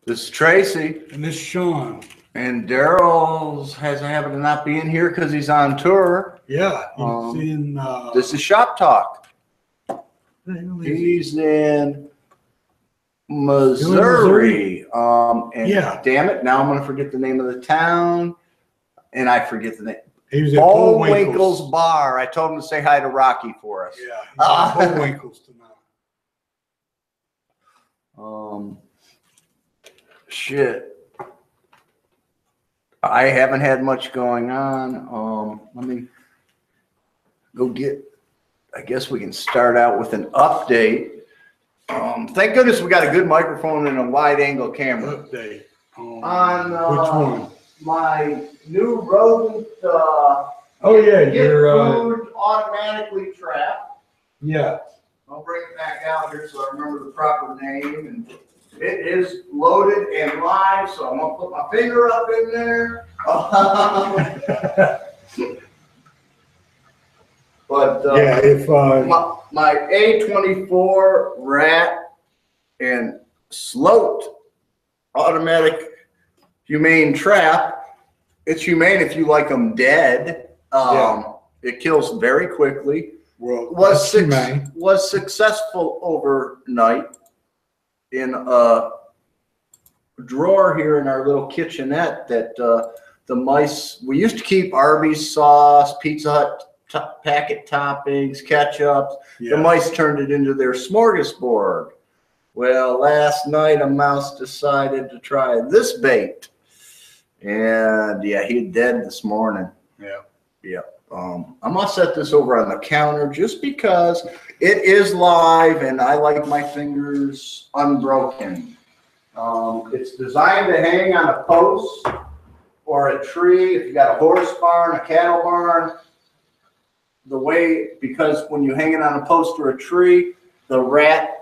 This is Tracy. And this is Sean. And Daryl has a habit of not being here because he's on tour. Yeah, he's in. This is Shop Talk. He's He's in Missouri. And yeah. Damn it, now I'm going to forget the name of the town. And I forget the name. He was at Bullwinkle's Bar. I told him to say hi to Rocky for us. Yeah, he's at Bullwinkle's tonight. Shit. I haven't had much going on. Let me go get, I guess we can start out with an update. Thank goodness we got a good microphone and a wide angle camera. Update. On which one? My new rodent your food automatically trap. Yeah. I'll bring it back out here so I remember the proper name. And it is loaded and live, so I'm gonna put my finger up in there. But yeah, if my A24 rat and sloat automatic humane trap, it's humane if you like them dead. It kills very quickly. Well, was successful overnight in a drawer here in our little kitchenette that the mice, we used to keep Arby's sauce, Pizza Hut packet toppings, ketchup. Yeah. The mice turned it into their smorgasbord. Well, last night a mouse decided to try this bait. And yeah, he's dead this morning. Yeah. Yeah. I'm gonna set this over on the counter just because it is live and I like my fingers unbroken. It's designed to hang on a post or a tree. If you got a horse barn, a cattle barn, because when you hang it on a post or a tree, the rat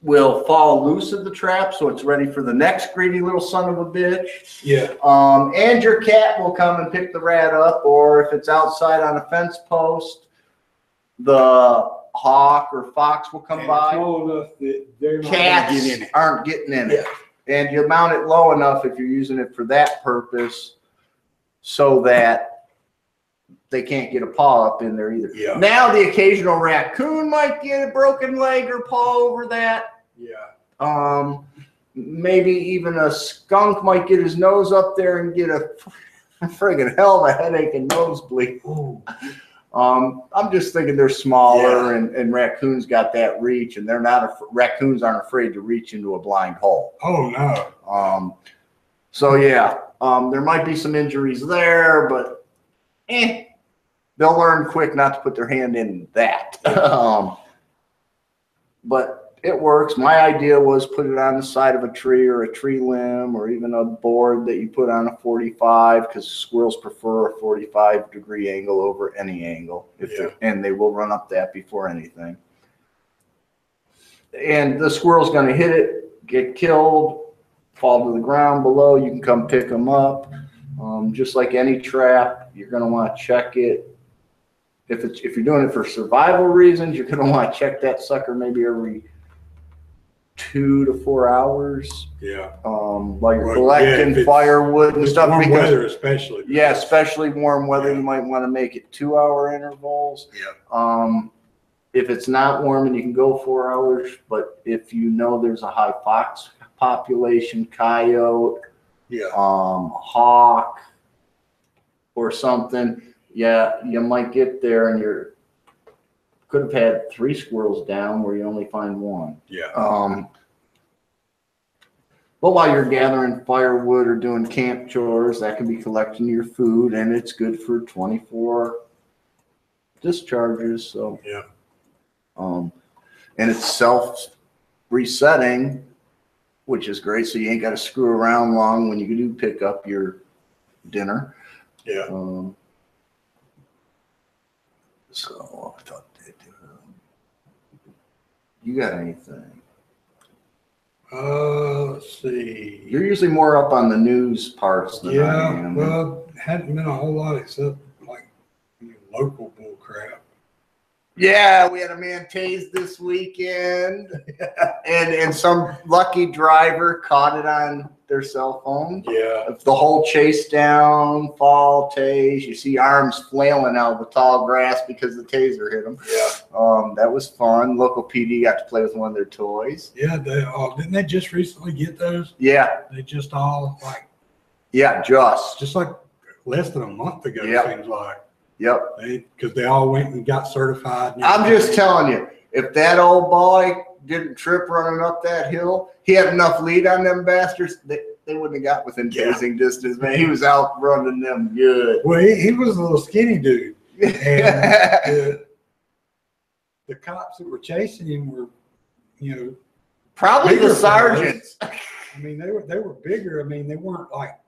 will fall loose of the trap, so it's ready for the next greedy little son of a bitch. Yeah. And your cat will come and pick the rat up, or if it's outside on a fence post, the hawk or fox will come by. Small enough that they're not Cats gonna get in it. aren't getting in it. And you mount it low enough if you're using it for that purpose so that they can't get a paw up in there either. Yeah. Now the occasional raccoon might get a broken leg or paw over that. Yeah. Maybe even a skunk might get his nose up there and get a friggin' hell of a headache and nosebleed. I'm just thinking they're smaller, and raccoons got that reach, and they're not. Raccoons aren't afraid to reach into a blind hole. Oh no. So yeah, there might be some injuries there, but they'll learn quick not to put their hand in that. But it works. My idea was put it on the side of a tree or a tree limb or even a board that you put on a 45, because squirrels prefer a 45-degree angle over any angle. And they will run up that before anything. And the squirrel's going to hit it, get killed, fall to the ground below. You can come pick them up. Just like any trap, you're going to want to check it. If you're doing it for survival reasons, you're going to want to check that sucker maybe every 2 to 4 hours. Yeah. While you're collecting firewood and stuff. Warm weather especially. Yeah, especially warm weather. You might want to make it 2-hour intervals. Yeah. If it's not warm, and you can go 4 hours, but if you know there's a high fox population, coyote, hawk, or something, you might get there and you're could have had 3 squirrels down where you only find 1. Yeah. But while you're gathering firewood or doing camp chores, that can be collecting your food, and it's good for 24 discharges. So yeah. And it's self-resetting, which is great. So you ain't got to screw around long when you do pick up your dinner. Yeah. So I thought they'd do it. You got anything? Let's see. You're usually more up on the news parts than I am. Well, hadn't been a whole lot except like local bull crap. Yeah, we had a man tased this weekend, and some lucky driver caught it on their cell phone. Yeah. The whole chase down, fall, tase. You see arms flailing out of the tall grass because the taser hit them. Yeah. That was fun. Local PD got to play with one of their toys. Yeah. Didn't they just recently get those? Yeah. They just all like. Yeah, Just like less than a month ago, Yep. Seems like. Yep. Because they all went and got certified. I'm just telling you, if that old boy didn't trip running up that hill, he had enough lead on them bastards. They wouldn't have got within tasing distance, man. He was out running them good. Well, he was a little skinny dude. And the cops that were chasing him were, probably the bigger sergeants. fellas. I mean, they were bigger. I mean, they weren't like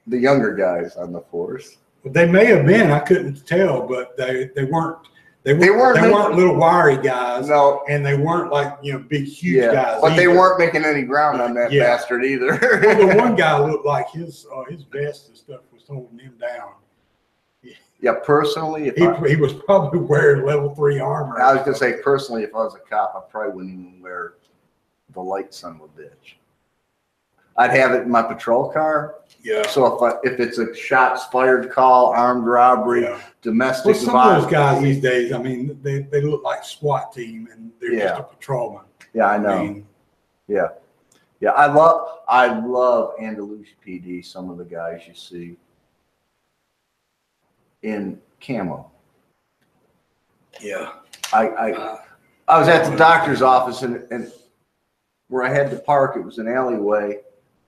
The younger guys on the force. they may have been. I couldn't tell, but they weren't. They weren't little wiry guys. No. And they weren't like big huge guys. But they either. weren't making any ground on that bastard either. Well, the one guy looked like his vest and stuff was holding him down. Yeah, personally, He was probably wearing level 3 armor. I was gonna say personally, if I was a cop, I probably wouldn't even wear the light son of a bitch. I'd have it in my patrol car. Yeah. So if it's a shots fired call, armed robbery, domestic Well, some violence. of those guys these days, I mean, they look like SWAT team and they're just a patrolman. Yeah, I know. I mean, yeah. I love Andalusia PD. Some of the guys you see in camo. Yeah. I was at the doctor's office and where I had to park, it was an alleyway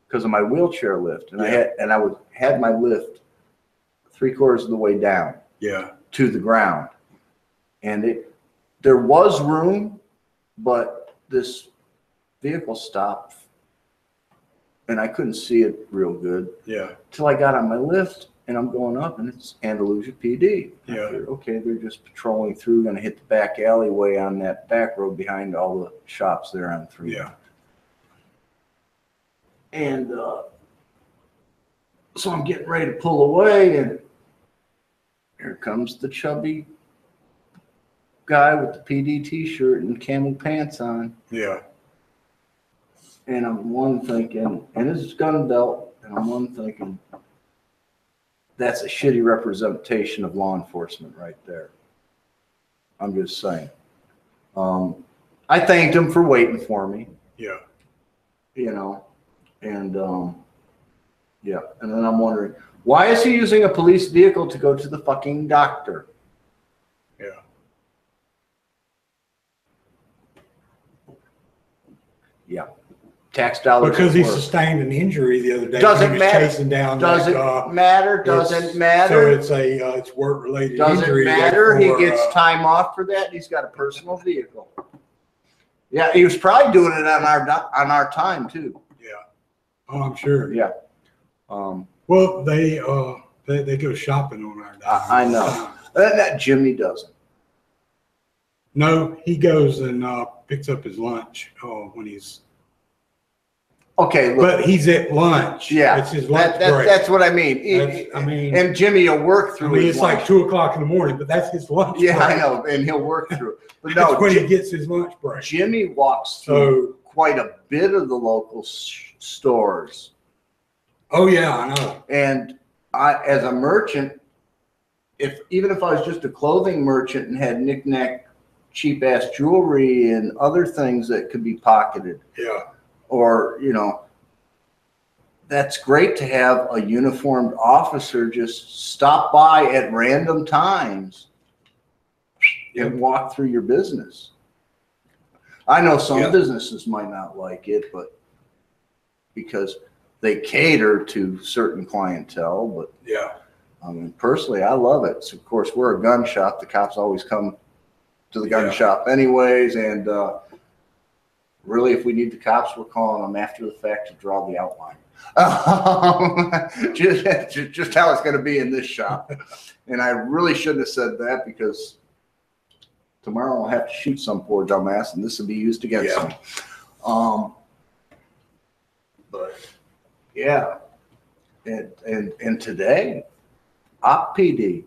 because of my wheelchair lift, and I had my lift 3/4 of the way down to the ground, and there was room, but this vehicle stopped and I couldn't see it real good till I got on my lift and I'm going up and it's Andalusia PD. I figured, okay, they're just patrolling through, gonna hit the back alleyway on that back road behind all the shops there on 3. And so I'm getting ready to pull away, and here comes the chubby guy with the PD t-shirt and camel pants on. Yeah. And I'm thinking, and his gun belt, and I'm thinking, that's a shitty representation of law enforcement right there. I'm just saying. I thanked him for waiting for me. Yeah. And and then I'm wondering, why is he using a police vehicle to go to the fucking doctor? Yeah. Yeah. Tax dollars. Because he sustained an injury the other day. Doesn't matter. Chasing down Doesn't matter. Doesn't matter. So it's work related. Doesn't matter. He gets time off for that. He's got a personal vehicle. Yeah, he was probably doing it on our time too. Yeah. Oh, I'm sure. Yeah. Well, they go shopping on our dime. I know. That Jimmy doesn't. No, he goes and picks up his lunch when he's. Okay, look, but he's at lunch. Yeah, it's his lunch break. That's what I mean. And Jimmy will work through. It's like 2:00 in the morning, but that's his lunch. Yeah, break. I know, and he'll work through it. But that's no, when he gets his lunch break. Jimmy walks through quite a bit of the local stores. Oh yeah, I know. And I, as a merchant, even if I was just a clothing merchant and had knick-knack, cheap-ass jewelry and other things that could be pocketed. Yeah. Or, that's great to have a uniformed officer just stop by at random times and walk through your business. I know some businesses might not like it, but because they cater to certain clientele, but I mean, personally, I love it. So, of course, we're a gun shop. The cops always come to the gun shop anyways, and really, if we need the cops, we're calling them after the fact to draw the outline. Just how it's going to be in this shop. And I really shouldn't have said that because tomorrow I'll have to shoot some poor dumbass, and this will be used against him. But yeah, and today, Op PD.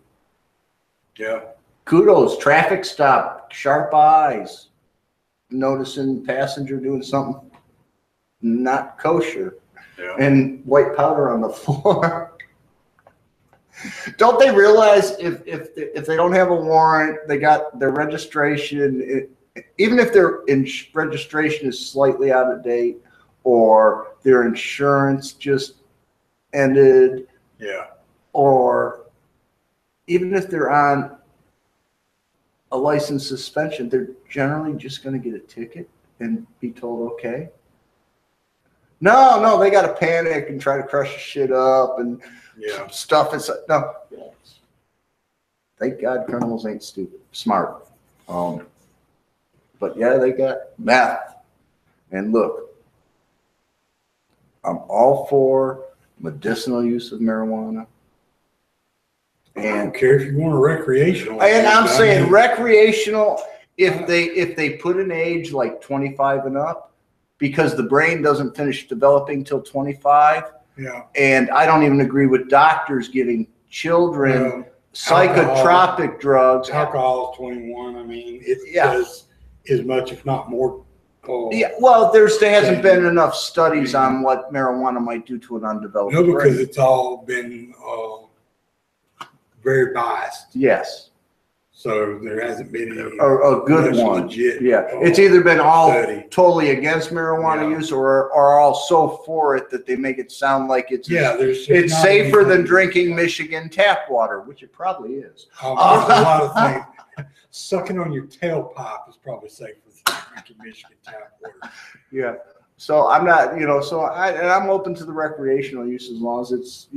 Yeah. Kudos, traffic stop, sharp eyes, noticing passenger doing something not kosher, Yeah. and white powder on the floor. Don't they realize if they don't have a warrant, they got their registration, even if their registration is slightly out of date or their insurance just ended, Yeah. or even if they're on a license suspension, they're generally just going to get a ticket and be told, okay. No, they got to panic and try to crush the shit up and stuff. It's no. Thank God criminals ain't smart. But yeah, they got meth. And look, I'm all for medicinal use of marijuana. I don't care if you want a recreational. And I'm saying recreational if they put an age like 25 and up, because the brain doesn't finish developing till 25. Yeah. And I don't even agree with doctors giving children psychotropic drugs. Alcohol is 21. I mean, it does as much, if not more. Yeah, well, there hasn't been enough studies on what marijuana might do to an undeveloped brain. No, because it's all been very biased. Yes. So there hasn't been a good one. Legit, it's either been all study. Totally against marijuana use or all so for it that they make it sound like it's safer than drinking Michigan tap water, which it probably is. There's a lot of things. Sucking on your tailpipe is probably safer than drinking Michigan tap water. Yeah. So I'm not, I'm open to the recreational use as long as it's,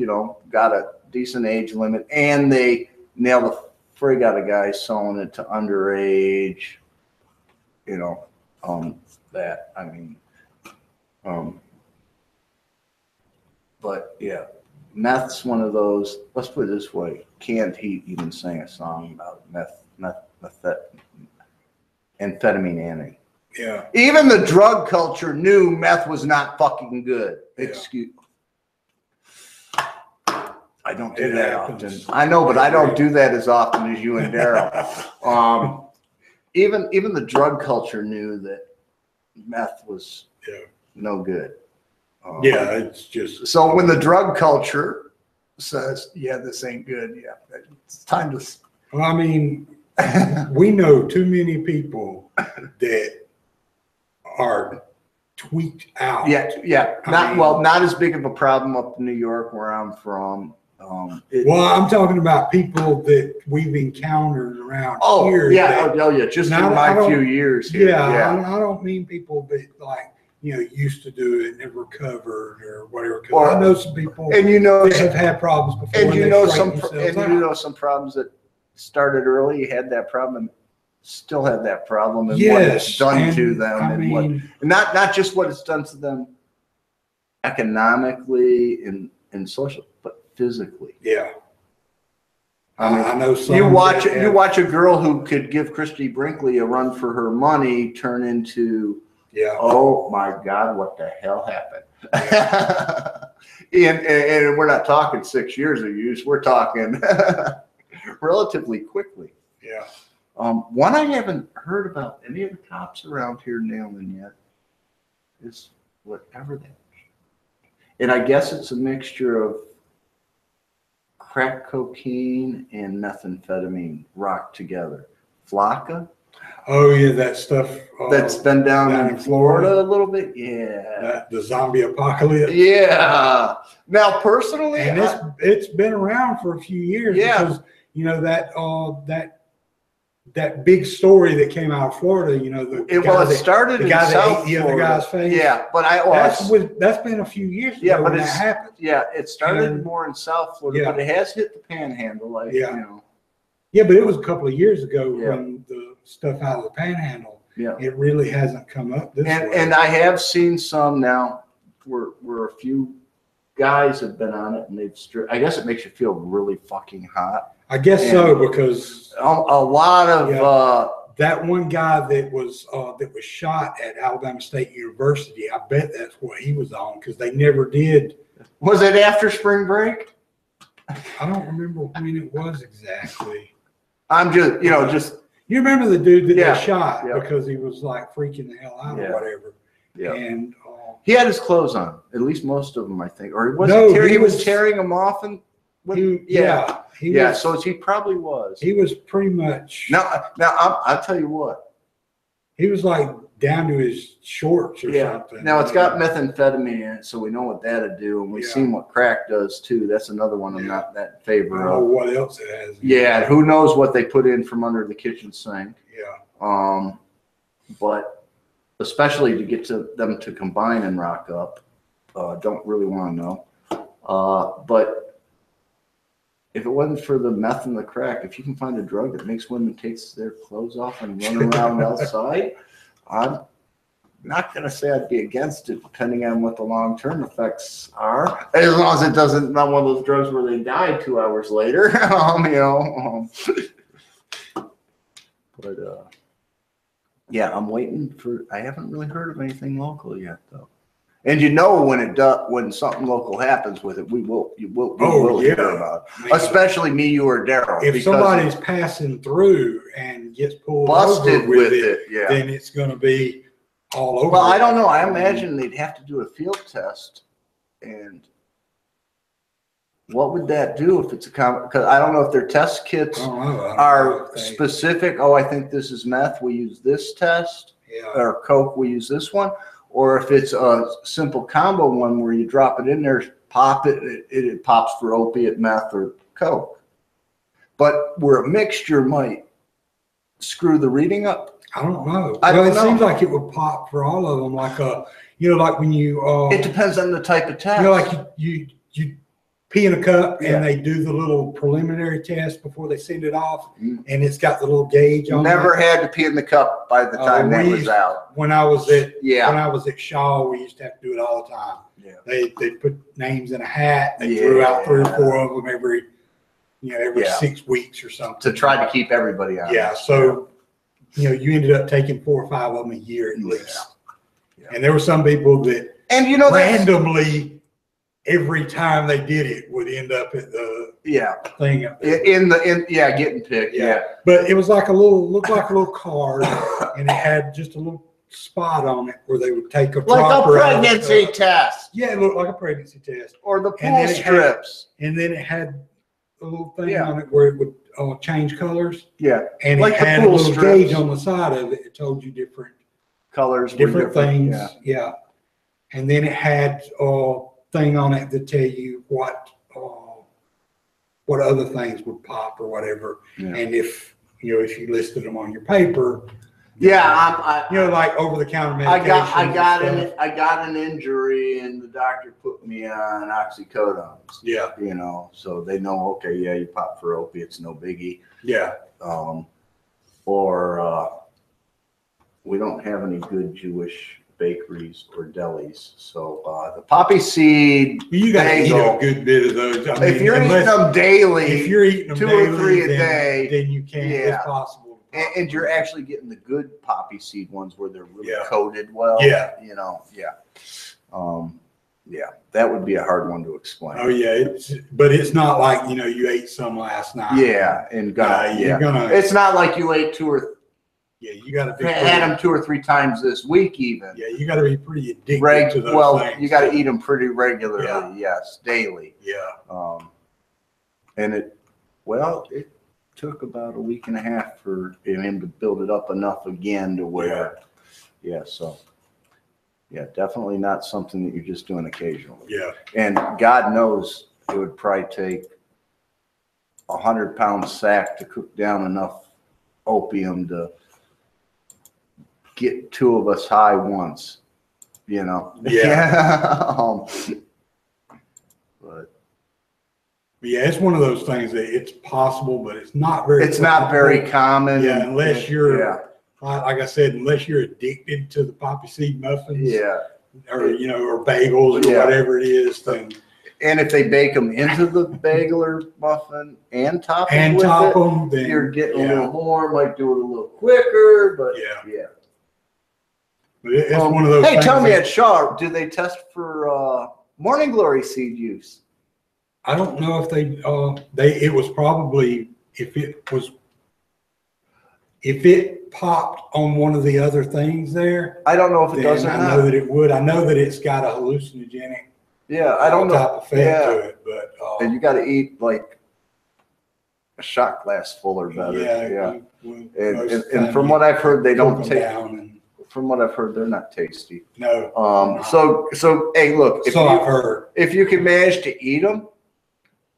got a decent age limit and they nail the frig out of guys selling it to underage, but yeah, meth's one of those, let's put it this way, Canned Heat even sang a song about amphetamine Annie. Yeah. Even the drug culture knew meth was not fucking good. Excuse me. I don't do that often. I know, but I don't do that as often as you and Daryl. Even the drug culture knew that meth was no good. It's just. So when the drug culture says, this ain't good, it's time to. Well, I mean, we know too many people that are tweaked out. Not as big of a problem up in New York where I'm from. I'm talking about people that we've encountered around here. Just in my few years here. I don't mean people that used to do it, never recovered or whatever. I know some people that have had problems before. And some problems that started early. You had that problem, still have that problem, and what it's done to them, not just what it's done to them economically and social, but physically. I know some. You watch a girl who could give Christy Brinkley a run for her money turn into, oh my God, what the hell happened? And we're not talking 6 years of use. We're talking relatively quickly. One I haven't heard about any of the cops around here nailing yet is whatever that is. And I guess it's a mixture of crack cocaine and methamphetamine rocked together. Flocka? Oh yeah, that stuff that's been down in Florida a little bit. Yeah. The zombie apocalypse. Yeah. Now personally, and it's been around for a few years because that big story that came out of Florida, it started in South Florida. The guy's face. Yeah, but that's been a few years ago when that happened. Yeah, it started more in South Florida, but it has hit the Panhandle. Yeah, but it was a couple of years ago when the stuff out of the Panhandle. Yeah, it really hasn't come up this way. And I have seen some now where a few guys have been on it, and I guess it makes you feel really fucking hot. I guess so, because a lot of that one guy that was shot at Alabama State University. I bet that's what he was on, because they never did. Was it after spring break? I don't remember when it was exactly. I'm just, You remember the dude that Yeah, they shot yeah. because he was like freaking the hell out Yeah. or whatever. Yeah. And he had his clothes on, at least most of them, I think. Or was No, he he was was- tearing them off and so he probably was. He was pretty much. Now I'll tell you what. He was like down to his shorts or something. Now it's got methamphetamine in it, so we know what that'd do, and we've seen what crack does too. That's another one I'm not that in favor I don't know of. what else it has. Yeah, who knows what they put in from under the kitchen sink. Yeah. But especially to get to them to combine and rock up, don't really want to know. But if it wasn't for the meth and the crack, if you can find a drug that makes women take their clothes off and run around outside, I'm not going to say I'd be against it, depending on what the long-term effects are. As long as it doesn't, not one of those drugs where they die 2 hours later, But yeah, I'm waiting for. I haven't really heard of anything local yet, though. And when something local happens with it, we will hear about it. Especially me, you, or Daryl. If somebody's passing through and gets pulled busted over with it, then it's going to be all over. Well, I don't know. I imagine they'd have to do a field test, and what would that do if it's because I don't know if their test kits are specific. Oh, I think this is meth. We use this test, or coke. We use this one. Or if it's a simple combo one where you drop it in there, pop it, it pops for opiate, meth, or coke. But where a mixture might screw the reading up, I don't know. It seems like it would pop for all of them. Like like when you. It depends on the type of test. Like you pee in a cup and they do the little preliminary test before they send it off, and it's got the little gauge on it. Never had to pee in the cup by the time that was out. When I was at Shaw, we used to have to do it all the time. Yeah. They put names in a hat. They threw out 3 or 4 of them every 6 weeks or something to try to keep everybody on. Yeah. So you ended up taking 4 or 5 of them a year at least. Yeah. And there were some people that randomly. Every time they did it would end up at the thing up there. Getting picked. Yeah. But it was looked like a little card, and it had just a little spot on it where they would take a pregnancy test. Yeah, it looked like a pregnancy test. Or the pool strips. And then it had a little thing on it where it would change colors. Yeah. And like it had a little gauge on the side of it. It told you different colors, different things. Yeah. And then it had thing on it that tell you what other things would pop or whatever, and if you listed them on your paper, like over the counter medication. I got an injury and the doctor put me on oxycodones. Yeah, so they know. Okay, you pop for opiates, no biggie. Yeah. Or we don't have any good Jewish bakeries or delis, so the poppy seed. You got to eat a good bit of those. If you're eating them daily, if you're eating them 2 daily, or 3 a day, then you can't. It's possible. And you're actually getting the good poppy seed ones where they're really coated well. That would be a hard one to explain. Oh yeah, but it's not like you ate some last night. Yeah, and it's not like you ate 2 or. Yeah, you got to be. Had them 2 or 3 times this week, even. Yeah, you got to be pretty addicted to those things. You got to eat them pretty regularly. Yeah. Yes, daily. Yeah. And it took about a week and a half for him to build it up enough again to where. Definitely not something that you're just doing occasionally. Yeah. And God knows it would probably take a 100-pound sack to cook down enough opium to get 2 of us high once, Yeah. But it's one of those things that it's possible, but it's not very. It's not very common. Yeah, unless you're, like I said, unless you're addicted to the poppy seed muffins. Yeah. Or or bagels or whatever it is, then. And if they bake them into the bagel or muffin and top them, then you're getting a little more. Might do it a little quicker, but But it's one of those. Hey, tell me at Shaw, do they test for morning glory seed use? I don't know if it was probably, if it was if it popped on one of the other things there, I don't know if it does or I not. know that it would. I know that it's got a hallucinogenic Yeah, I don't know. type effect to it, but And you got to eat like a shot glass full or better. yeah. And from what I've heard, they don't taste. Down. From what I've heard, they're not tasty. No. So hey, look. I've heard. If you can manage to eat them,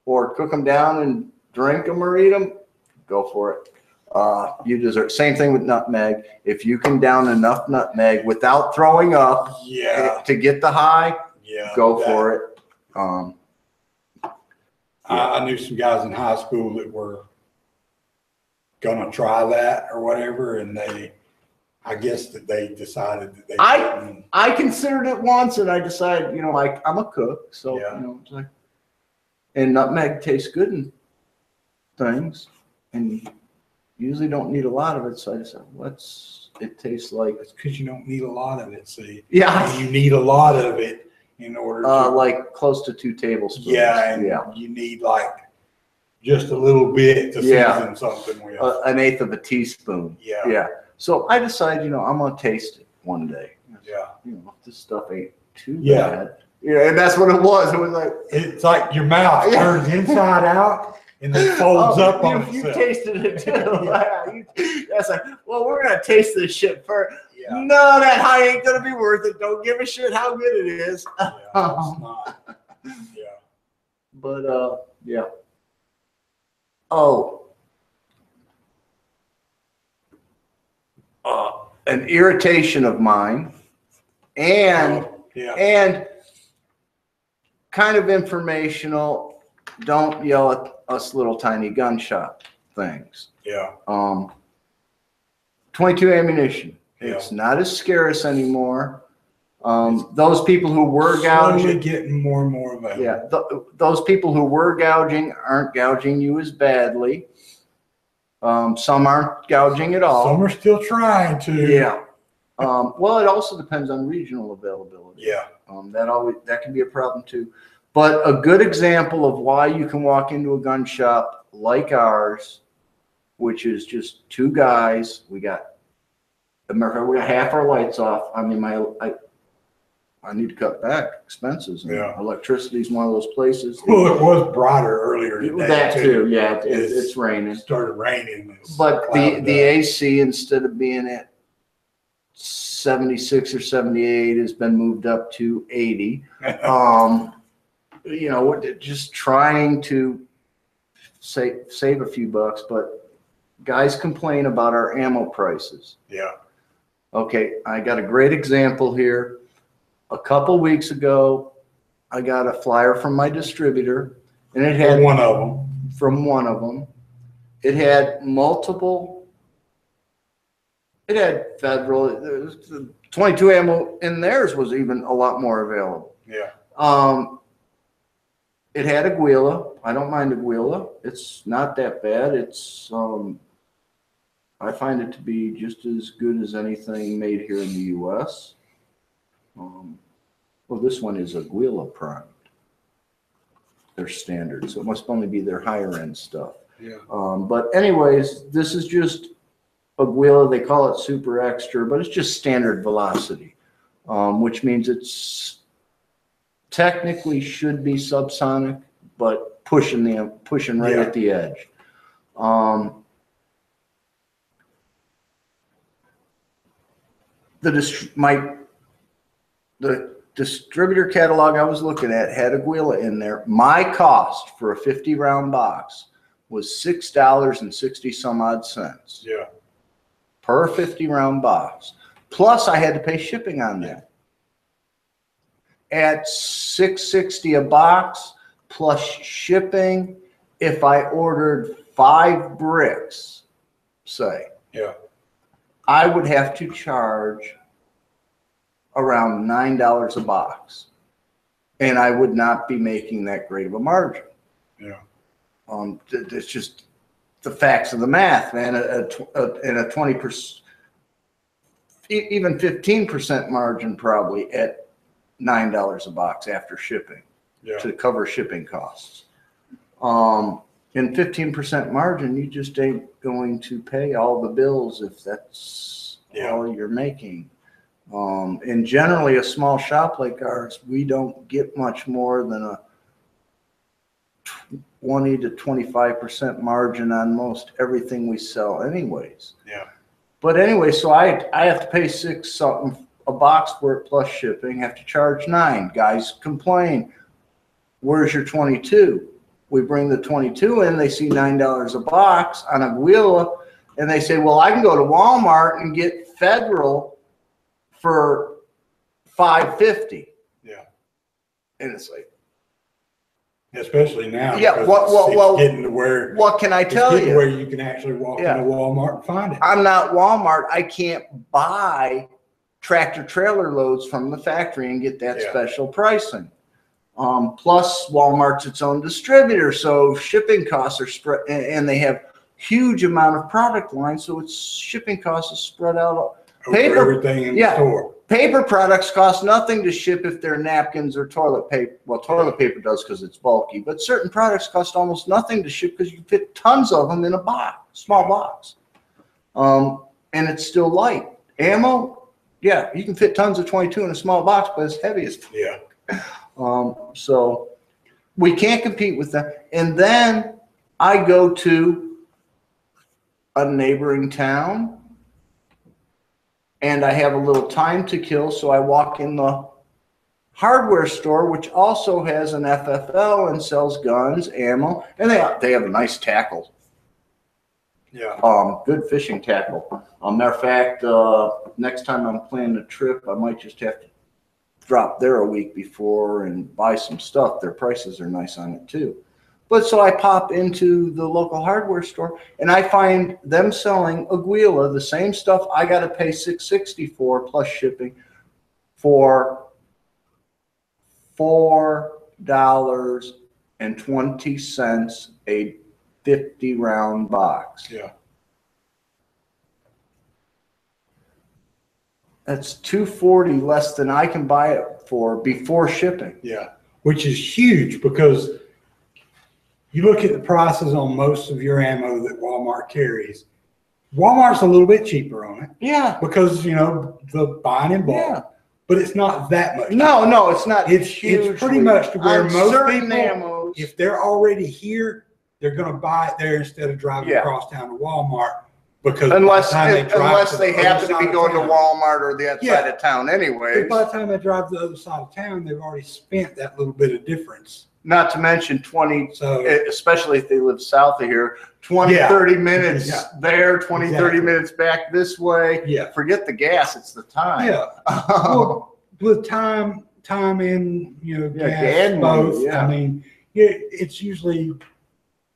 or cook them down and drink them or eat them, go for it. You deserve. Same thing with nutmeg. If you can down enough nutmeg without throwing up, to get the high, go for it. I knew some guys in high school that were gonna try that or whatever, and I guess that they decided that they. I considered it once, and I decided, like I'm a cook, so it's like, and nutmeg tastes good in things, and usually don't need a lot of it. So I decided, it tastes like? It's because you don't need a lot of it. See, yeah, you need a lot of it in order to like close to 2 tablespoons. Yeah, you need like just a little bit to season something with. An eighth of a teaspoon. Yeah. So I decided, I'm gonna taste it one day. This stuff ain't too bad. Yeah, and that's what it was. It was like, it's like your mouth turns inside out and then folds up on itself. You tasted it too. That's like, well, we're gonna taste this shit first. Yeah. No, that high ain't gonna be worth it. Don't give a shit how good it is. Yeah, it's not. Yeah. But yeah. Oh. An irritation of mine, and kind of informational. Don't yell at us little tiny gun shop things. Yeah. 22 ammunition. It's not as scarce anymore. Those people who were gouging, getting more and more available. Yeah. Those people who were gouging aren't gouging you as badly. Some aren't gouging at all. Some are still trying to. Yeah. Well, it also depends on regional availability. Yeah. That can be a problem too. But a good example of why you can walk into a gun shop like ours, which is just 2 guys. We got half our lights off. I mean, I need to cut back expenses. Electricity is one of those places. Well, it was brighter earlier today. That too, yeah. It's raining. It started raining. But the AC, instead of being at 76 or 78, has been moved up to 80. Just trying to save a few bucks, but guys complain about our ammo prices. Yeah. Okay, I got a great example here. A couple weeks ago, I got a flyer from my distributor, and it had from one of them. It had multiple. It had federal. 22 ammo in theirs was even a lot more available. Yeah. It had Aguila. I don't mind Aguila. It's not that bad. It's I find it to be just as good as anything made here in the U.S. Well, this one is Aguila primed. They're standard, so it must only be their higher end stuff. Yeah. But anyways, this is just Aguila. They call it super extra, but it's just standard velocity, which means it's technically should be subsonic, but pushing right at the edge. The distributor catalog I was looking at had Aguila in there. My cost for a 50-round box was $6.60 some odd cents. Yeah. Per 50-round box. Plus I had to pay shipping on that. At $6.60 a box plus shipping, if I ordered 5 bricks, say, I would have to charge around $9 a box, and I would not be making that great of a margin. Yeah. It's just the facts of the math, man. And a 20%, even 15% margin probably at $9 a box after shipping to cover shipping costs. And 15% margin, you just ain't going to pay all the bills if that's all you're making. And generally a small shop like ours, we don't get much more than a 20 to 25% margin on most everything we sell anyways. Yeah. But anyway, so I have to pay $6 something a box for it plus shipping, have to charge $9. Guys complain, where's your 22? We bring the 22 in, they see $9 a box on a Aguila, and they say, well, I can go to Walmart and get Federal for $5.50. Yeah. And it's like, especially now. Yeah, it's getting to where, what can I tell you? Where you can actually walk into Walmart and find it. I'm not Walmart. I can't buy tractor trailer loads from the factory and get that special pricing. Plus Walmart's its own distributor, so shipping costs are spread, and they have huge amount of product line, so its shipping costs is spread out. Over everything in the store. Paper products cost nothing to ship if they're napkins or toilet paper. Well, toilet paper does because it's bulky, but certain products cost almost nothing to ship because you can fit tons of them in a box, small box. And it's still light. Ammo, yeah, you can fit tons of 22 in a small box, but it's heavy as so we can't compete with that. And then I go to a neighboring town and I have a little time to kill, so I walk in the hardware store, which also has an FFL and sells guns, ammo, and they have a nice tackle. Yeah. Good fishing tackle. Matter of fact, next time I'm planning a trip, I might just have to drop there a week before and buy some stuff. Their prices are nice on it too. But so I pop into the local hardware store and I find them selling Aguila, the same stuff I got to pay $6.60 for plus shipping, for $4.20 a 50-round box. Yeah. That's $2.40 less than I can buy it for before shipping. Yeah, which is huge because you look at the prices on most of your ammo that Walmart carries. Walmart's a little bit cheaper on it. Yeah. Because, you know, the buying in bulk. Yeah. But it's not that much. No, it's not. It's pretty much to where most people, if they're already here, they're going to buy it there instead of driving across town to Walmart. Because unless they happen to be going to Walmart or the other side of town anyway. By the time they drive to the other side of town, they've already spent that little bit of difference. Not to mention especially if they live south of here, 30 minutes there, 30 minutes back this way. Yeah. Forget the gas, it's the time. Yeah. Well, with time and, gas, both. Yeah. I mean, it's usually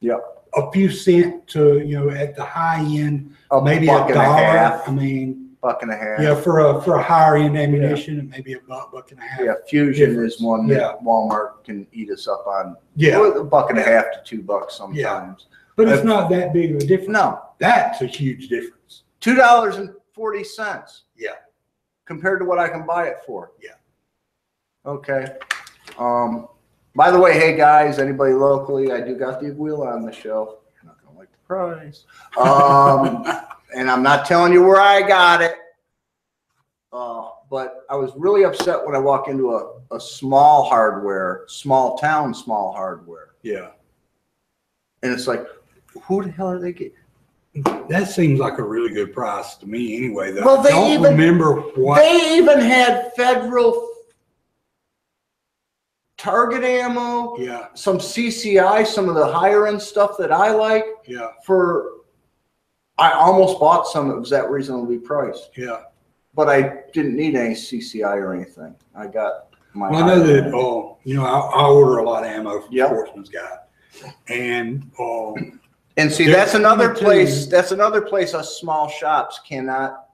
a few cents to, at the high end, maybe $1. I mean, $1.50. Yeah, for a higher end ammunition, it may be $1.50. Yeah, Fusion is one that Walmart can eat us up on. Yeah, $1.50 to $2 sometimes. Yeah. But it's not that big of a difference. No, that's a huge difference. $2.40. Yeah, compared to what I can buy it for. Yeah. Okay. By the way, hey guys, anybody locally, I do got the wheel on the shelf. You're not gonna like the price. And I'm not telling you where I got it. But I was really upset when I walk into a small town hardware. Yeah. And it's like, who the hell are they getting? That seems like a really good price to me anyway, though. Well, I don't remember what. They even had Federal target ammo, some CCI, some of the higher end stuff that I like. Yeah. I almost bought some. It was that reasonably priced. Yeah. But I didn't need any CCI or anything. I got my. Well, I know that. I order a lot of ammo from Sportsman's Guide, and see, that's another place. That's another place us small shops cannot.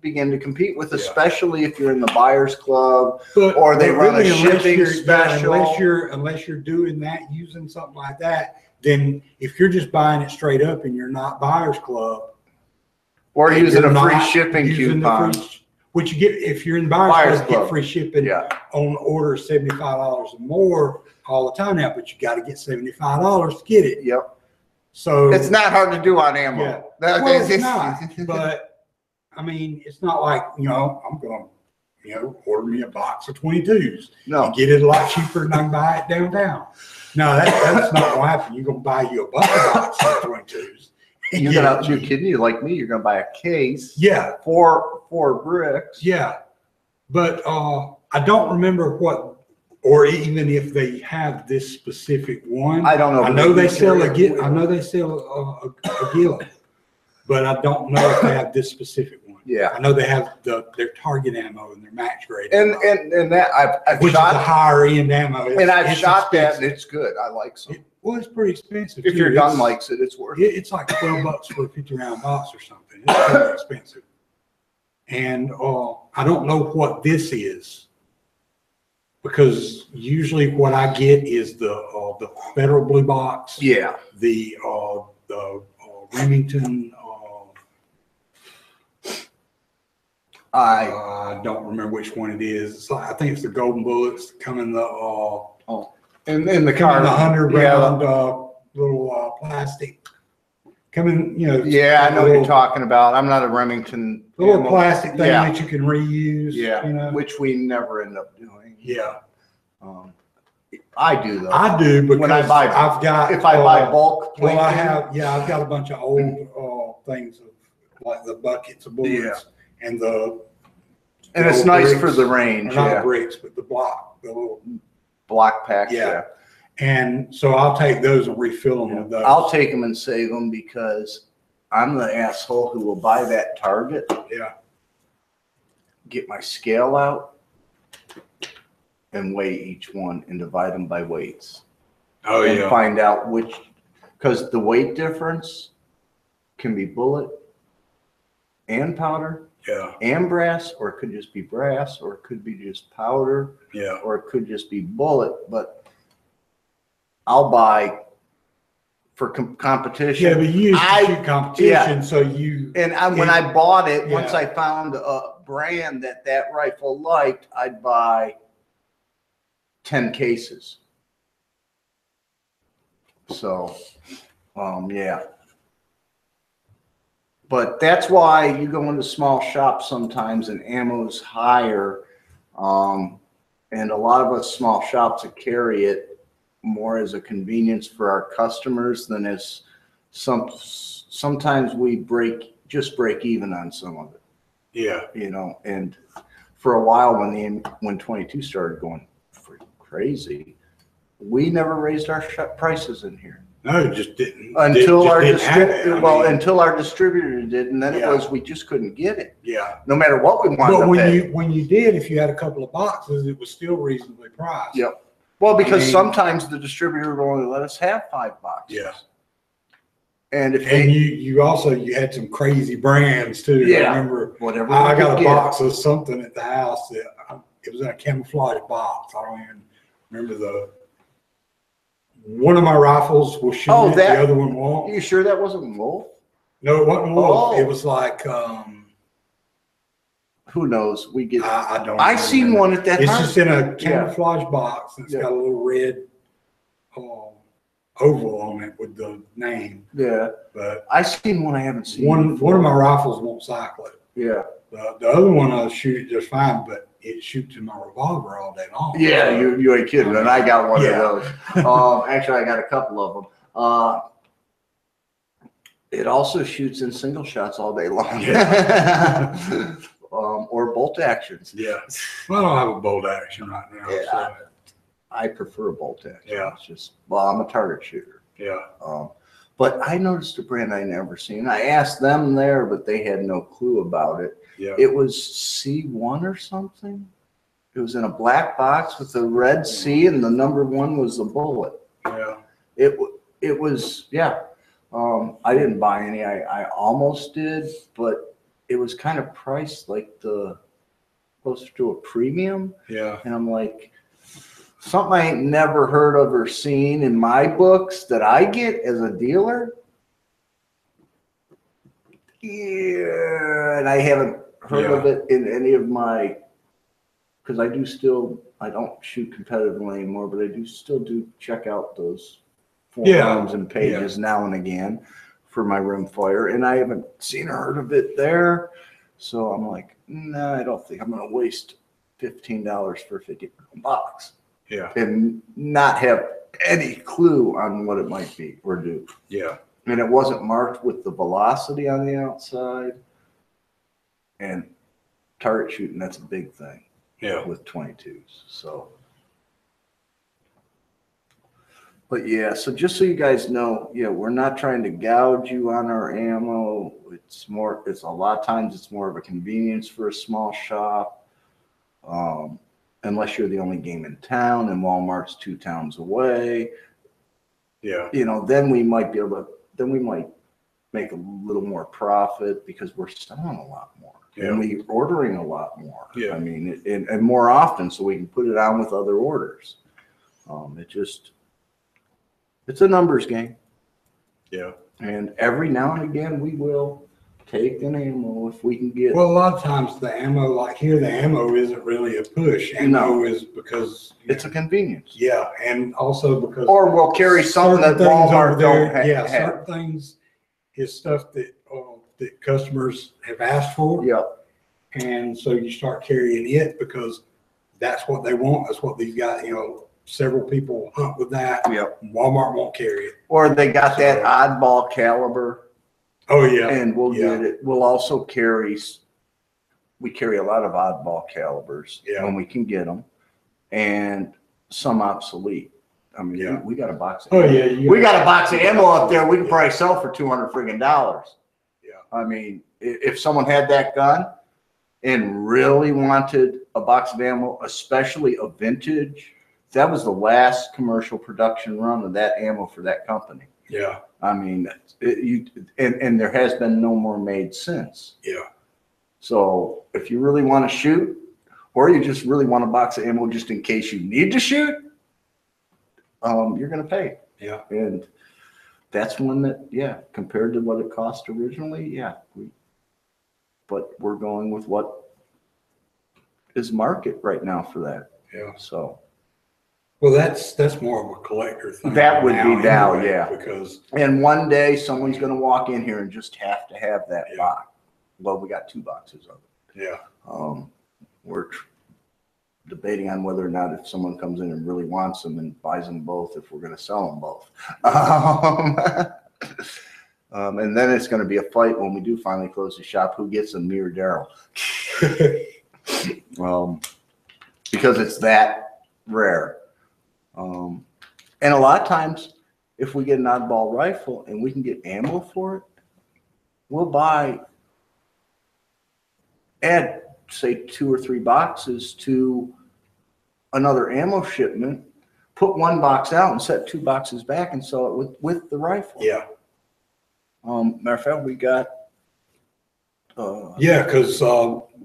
Begin to compete with, especially if you're in the buyers club or they run a shipping special. Unless you're doing that, using something like that, then if you're just buying it straight up and you're not buyers club, or using a free shipping coupon, which you get if you're in buyers club, get free shipping on order $75 or more all the time now, but you got to get $75 to get it. Yep. So It's not hard to do on ammo. Yeah. Well, it's not, but I mean, it's not like, I'm going to, order me a box of 22s and get it a lot cheaper than I can buy it downtown. No, that's not going to happen. You're going to buy you a bunch of boxes of 22s. You're kidding you like me. You're going to buy a case. Yeah. Four bricks. Yeah. But I don't remember or even if they have this specific one. I don't know. I know they sell a Gila, but I don't know if they have this specific one. Yeah. I know they have their target ammo and their max grade. And that I've which shot is the higher end ammo. And I've shot that, and it's good. I like some. Well, it's pretty expensive. If your gun likes it, it's worth it. It's like $12 for a 50-round box or something. It's pretty expensive. And I don't know what this is, because usually what I get is the Federal Blue Box. Yeah. The Remington. I don't remember which one it is. It's like, I think it's the Golden Bullets come in the in the car, the 100-round little plastic. Coming, Yeah, I know what you're talking about. I'm not a Remington. The little plastic thing that you can reuse. Yeah, which we never end up doing. Yeah. I do though. I do because when I buy, if I buy bulk. Well, I've got a bunch of old things like the buckets of bullets and it's nice for the range. Not bricks, but the little block packs. Yeah. And so I'll take those and refill them with those. I'll take them and save them because I'm the asshole who will buy that target. Yeah. Get my scale out and weigh each one and divide them by weights. Oh, and find out because the weight difference can be bullet and powder. Yeah. And brass, or it could just be brass, or it could be just powder. Yeah. Or it could just be bullet, but I'll buy for competition. Yeah, but you used to shoot competition, so you. And when I bought it, once I found a brand that rifle liked, I'd buy 10 cases. So, yeah. But that's why you go into small shops sometimes and ammo's higher. And a lot of us small shops that carry it more as a convenience for our customers than as sometimes we break even on some of it. Yeah. And for a while when 22 started going crazy, we never raised our prices in here. No, it just didn't. Until our distributor did, and then it was we just couldn't get it. Yeah. No matter what we wanted to pay. When you did, if you had a couple of boxes, it was still reasonably priced. Yep. Well, because sometimes the distributor will only let us have 5 boxes. Yeah. And you had some crazy brands too. Yeah. I remember whatever. I got a box of something at the house that it was in a camouflage box. I don't even remember one of my rifles was shooting it, the other one won't. You sure that wasn't Wolf? No, it wasn't Wolf. It was like who knows? We get. I don't. I seen one at that time. It's just in a camouflage box. And it's got a little red oval on it with the name. Yeah. But I seen one I haven't seen. One of my rifles won't cycle it. Yeah. The other one I'll shoot it just fine, but it shoots in my revolver all day long. Yeah, you ain't kidding. And I got one of those. Actually, I got a couple of them. It also shoots in single shots all day long. Yeah. Or bolt actions. Yeah. Well, I don't have a bolt action right now. Yeah. So. I prefer a bolt action. Yeah. It's just, I'm a target shooter. Yeah. But I noticed a brand I never seen. I asked them there, but they had no clue about it. Yeah. It was C1 or something. It was in a black box with a red C, and the number 1 was the bullet. Yeah. It was, yeah. I didn't buy any. I almost did, but it was kind of priced like closer to a premium. Yeah. And I'm like, something I ain't never heard of or seen in my books that I get as a dealer. Yeah, and I haven't heard of it in any of my, because I don't shoot competitively anymore, but I still do check out those forums and pages now and again for my rimfire, and I haven't seen or heard of it there. So I'm like, nah, I don't think I'm going to waste $15 for a 50-pound box. Yeah. And not have any clue on what it might be or do. Yeah. And it wasn't marked with the velocity on the outside. And target shooting, that's a big thing. Yeah. With 22s. So. But yeah, so just so you guys know, yeah, we're not trying to gouge you on our ammo. It's a lot of times it's more of a convenience for a small shop. Unless you're the only game in town and Walmart's 2 towns away. Yeah. You know, then we might make a little more profit because we're selling a lot more. Yeah. And we're ordering a lot more. Yeah. I mean, and more often so we can put it on with other orders. It's a numbers game. Yeah. And every now and again we will take an ammo if we can get. Well, a lot of times the ammo, like here, the ammo isn't really a push. Ammo is because it's a convenience. Yeah, and also because or we'll carry something that Walmart don't have. Yeah, certain things is stuff that that customers have asked for. Yep. And so you start carrying it because that's what they want. That's what these guys, several people hunt with that. Yep. Walmart won't carry it. Or they got that oddball caliber. Oh yeah. And we'll get it. We'll also carry a lot of oddball calibers when we can get them, and some obsolete. I mean, we got a box. We got a box of ammo up there. We can probably sell for $200 friggin'. Yeah. I mean, if someone had that gun and really wanted a box of ammo, especially a vintage, that was the last commercial production run of that ammo for that company. Yeah. I mean, and there has been no more made since. Yeah. So if you really want to shoot, or you just really want a box of ammo just in case you need to shoot, you're going to pay. Yeah. And that's one that, compared to what it cost originally, but we're going with what is market right now for that. Yeah. So. Well, that's more of a collector thing. That would be now, yeah. Because one day someone's going to walk in here and just have to have that box. Well, we got 2 boxes of it. Yeah. We're debating on whether or not if someone comes in and really wants them and buys them both, if we're going to sell them both. And then it's going to be a fight when we do finally close the shop. Who gets them, me or Daryl? Because it's that rare. And a lot of times, if we get an oddball rifle and we can get ammo for it, we'll add, say, 2 or 3 boxes to another ammo shipment, put 1 box out and set 2 boxes back and sell it with the rifle. Yeah. Matter of fact, we got. Because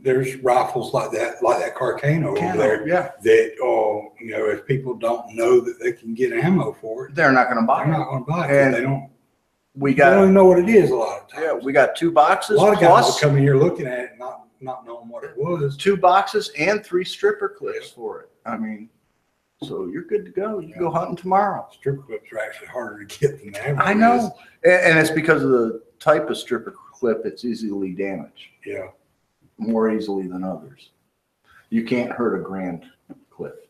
there's rifles like that Carcano over there. Yeah. That if people don't know that they can get ammo for it, they're not going to buy it. They're not going to buy it. And they don't. They don't even know what it is a lot of times. Yeah, we got 2 boxes. A lot of guys will come in here looking at it, not knowing what it was. 2 boxes and 3 stripper clips for it. I mean, so you're good to go. You can go hunting tomorrow. Stripper clips are actually harder to get than ammo. I know, and it's because of the type of stripper clip. It's easily damaged. Yeah. More easily than others. You can't hurt a grand clip.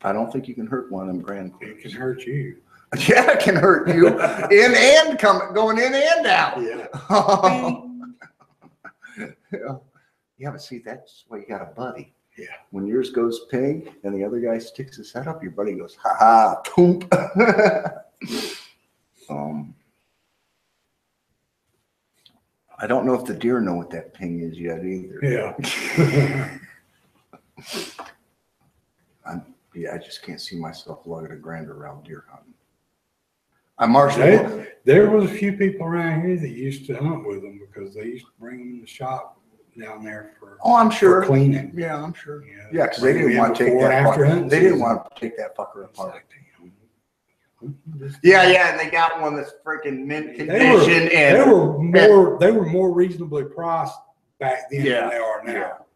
I don't think you can hurt one of them grand clips. It can hurt you. Yeah, it can hurt you. Going in and out. Yeah, but see, that's why you got a buddy. Yeah. When yours goes ping and the other guy sticks his head up, your buddy goes, ha ha, poop. I don't know if the deer know what that ping is yet either. Yeah. I just can't see myself lugging a grand around deer hunting. I marshal. There was a few people around here that used to hunt with them because they used to bring them in the shop down there for. Oh, I'm sure. For cleaning. Yeah, I'm sure. Yeah, because they didn't want to take that. They didn't want to take that fucker apart. Yeah, and they got one that's freaking mint condition. They were more reasonably priced back then than they are now.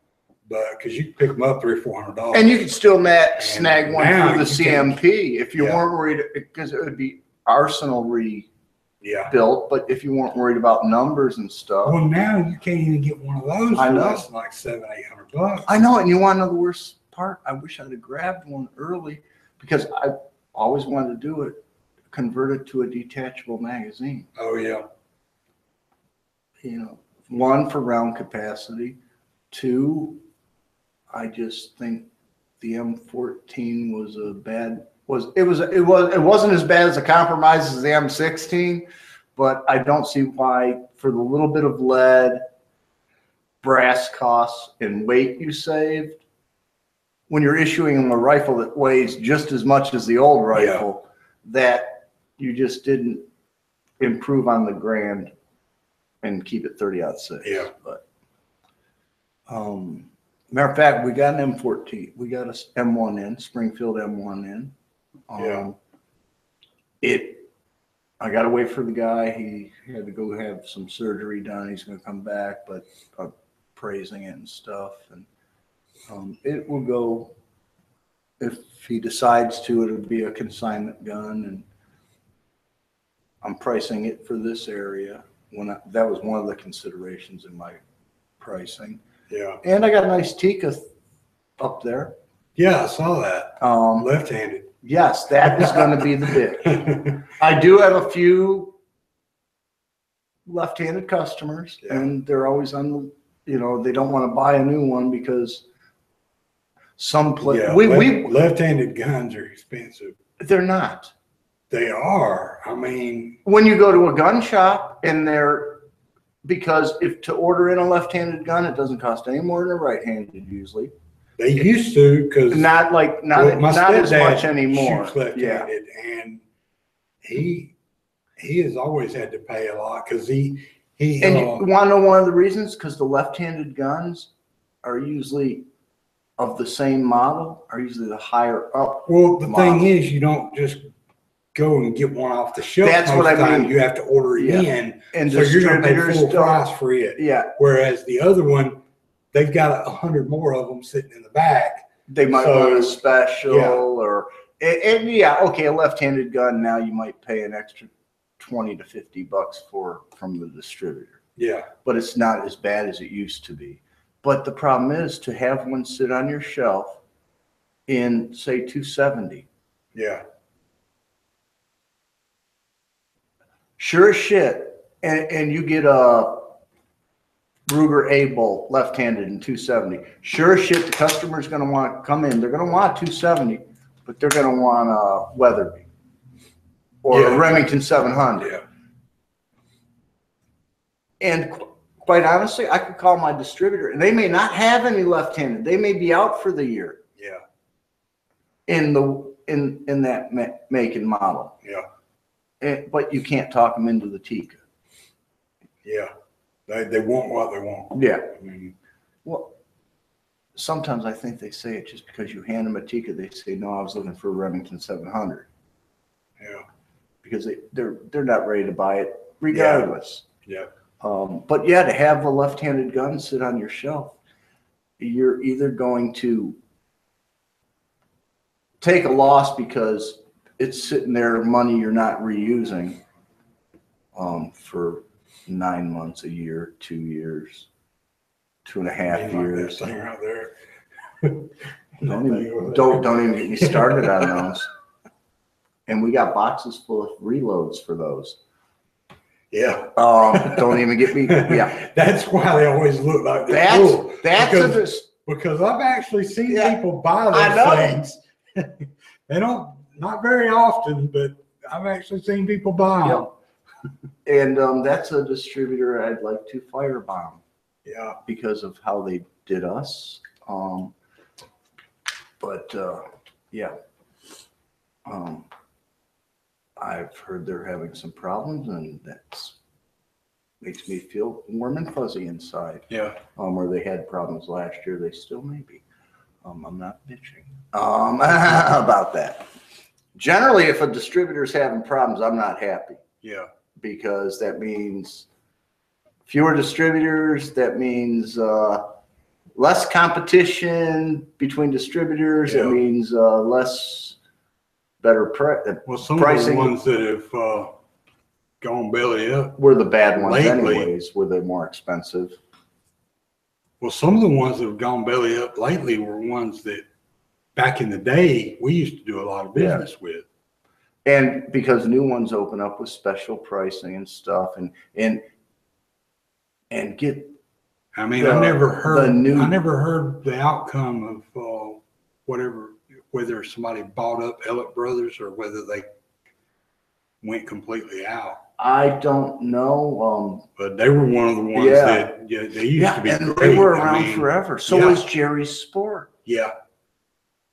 but because you can pick them up $300-400. And you could still snag one now for the you can- CMP if you Yeah. weren't worried, because it would be Arsenal rebuilt. Yeah. But if you weren't worried about numbers and stuff. Well, now you can't even get one of those I for know. less than like $700-800. I know, and you want to know the worst part? I wish I'd have grabbed one early because I always wanted to do it, convert it to a detachable magazine. Oh yeah. You know, one for round capacity, two, I just think the M14 was it wasn't as bad as a compromise as the M16, but I don't see why for the little bit of lead, brass costs, and weight you saved, when you're issuing them a rifle that weighs just as much as the old rifle, that you just didn't improve on the grand and keep it 30-06. Yeah. But matter of fact, we got an M14. We got a M1 in, Springfield M1 in. I got to wait for the guy. He had to go have some surgery done. He's going to come back, but praising it and stuff. And it will go, if he decides to, it'll be a consignment gun. And I'm pricing it for this area. That was one of the considerations in my pricing. Yeah. And I got a nice Tika up there. Yeah, I saw that. Left-handed. Yes, that is going to be the bit. I do have a few left-handed customers, and they're always on the, they don't want to buy a new one because left-handed guns are expensive. They're not. They are. I mean, when you go to a gun shop and because if to order in a left-handed gun, it doesn't cost any more than a right-handed usually. They used to, because not as much anymore. Shoots left-handed, and he has always had to pay a lot because he. And you want to know one of the reasons? Because the left-handed guns are usually of the same model, are usually the higher up. Well, the thing is, you don't just go and get one off the shelf. That's what I mean. You have to order it in, and so you're going to pay full price for it. Yeah. Whereas the other one, they've got 100 more of them sitting in the back. They might want a special a left-handed gun now you might pay an extra $20 to $50 from the distributor. Yeah. But it's not as bad as it used to be. But the problem is to have one sit on your shelf in say 270. Yeah. Sure as shit. And you get a Ruger A-bolt left-handed in 270. Sure as shit, the customer's going to want to come in. They're going to want 270, but they're going to want a Weatherby or a Remington 700. Yeah. And quite honestly, I could call my distributor, and they may not have any left-handed. They may be out for the year. Yeah. In that make and model. Yeah. But you can't talk them into the Tika. Yeah. They want what they want. Yeah. I mean, well, sometimes I think they say it just because you hand them a Tika, they say, no, I was looking for a Remington 700. Yeah. Because they're not ready to buy it regardless. Yeah. But yeah, to have a left-handed gun sit on your shelf, you're either going to take a loss because it's sitting there, money you're not reusing for 9 months, a year, 2 years, 2.5 years. That thing right there. Don't even get me started on those. And we got boxes full of reloads for those. Yeah. Don't even get me. Yeah. That's why they always look like they're cool. Because I've actually seen people buy those things. They don't, not very often, but I've actually seen people buy them. And that's a distributor I'd like to firebomb. Yeah. Because of how they did us. I've heard they're having some problems, and that's makes me feel warm and fuzzy inside. Yeah. Where they had problems last year, they still may be. I'm not bitching about that. Generally, if a distributor's having problems, I'm not happy. Yeah. Because that means fewer distributors. That means less competition between distributors. Yeah. It means less better Well, some pricing. of the ones that have gone belly up were the bad ones lately. anyways, were they more expensive? Well, some of the ones that have gone belly up lately were ones that back in the day we used to do a lot of business with. And because new ones open up with special pricing and stuff, and get. I mean, I never heard the outcome of whether somebody bought up Elliott Brothers or whether they went completely out. I don't know. But they were one of the ones that they used to be and great. They were around forever. So was Jerry's Sport. Yeah.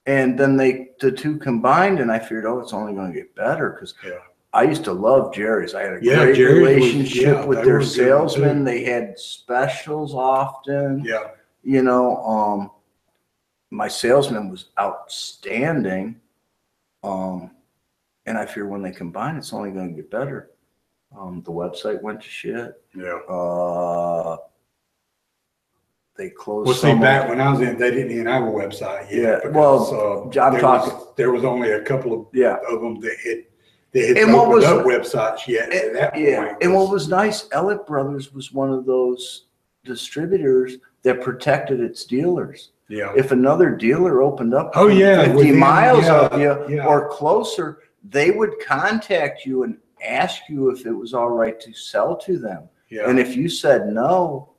And then the two combined, and I figured, it's only going to get better because I used to love Jerry's. I had a great relationship with their salesmen. They had specials often. Yeah. You know, my salesman was outstanding. And I fear when they combine, it's only going to get better. The website went to shit. Yeah. They closed. Well, see, back when I was in, they didn't even have a website yet. Yeah. Well, there was only a couple of them that had and opened up websites yet at that point. And what was nice, Elliott Brothers was one of those distributors that protected its dealers. Yeah. If another dealer opened up 50 miles of you or closer, they would contact you and ask you if it was all right to sell to them. Yeah. And if you said no,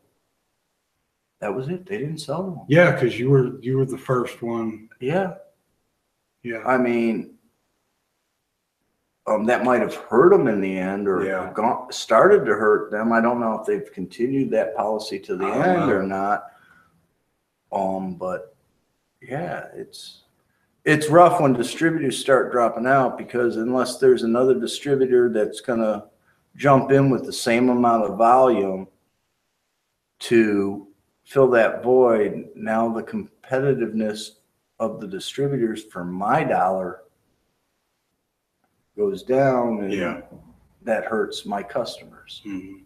that was it. They didn't sell them. Yeah, because you were the first one. Yeah. Yeah. I mean, that might have hurt them in the end, or started to hurt them. I don't know if they've continued that policy to the end or not. But yeah, it's rough when distributors start dropping out, because unless there's another distributor that's gonna jump in with the same amount of volume to fill that void, now the competitiveness of the distributors for my dollar goes down, and that hurts my customers. Mm-hmm.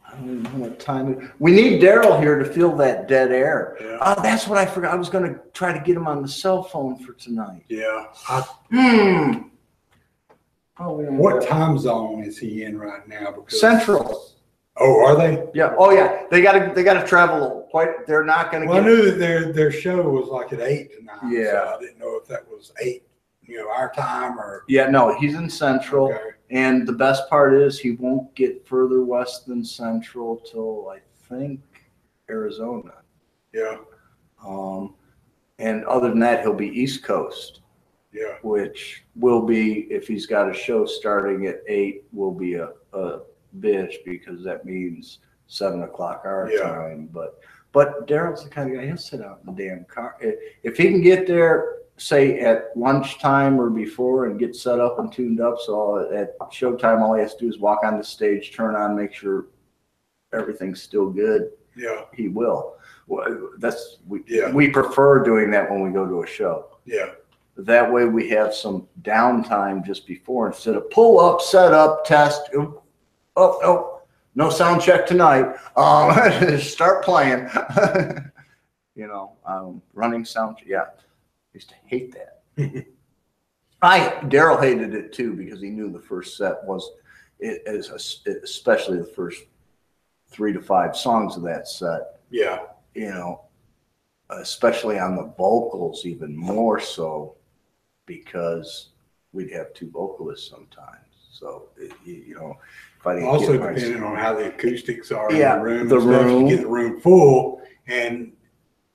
I don't even know what time we need Daryl here to fill that dead air. Yeah. That's what I forgot. I was going to try to get him on the cell phone for tonight. Yeah. What time zone is he in right now? Because Central. Oh, are they? Yeah. Oh, yeah. They got to travel quite. They're not going to. Well, I knew that their show was like at 8 tonight. Yeah. So I didn't know if that was 8, our time or. Yeah. No, he's in Central. Okay. And the best part is he won't get further west than Central till I think Arizona. Yeah. And other than that, he'll be East Coast. Yeah. Which will be, if he's got a show starting at 8, will be a bitch, because that means 7 o'clock our time. But Daryl's the kind of guy, he'll sit out in the damn car. If he can get there, say at lunchtime or before, and get set up and tuned up, so at showtime all he has to do is walk on the stage, turn on, make sure everything's still good. Yeah. He will. Well, we prefer doing that when we go to a show. Yeah. That way we have some downtime just before, instead of pull up, set up, test. Oh, no sound check tonight. Start playing. Running sound. Yeah. I used to hate that. Daryl hated it too, because he knew the first set especially the first 3 to 5 songs of that set. Yeah. Especially on the vocals, even more so, because we'd have 2 vocalists sometimes. So, if I didn't also depending on how the acoustics are in the room. You get the room full and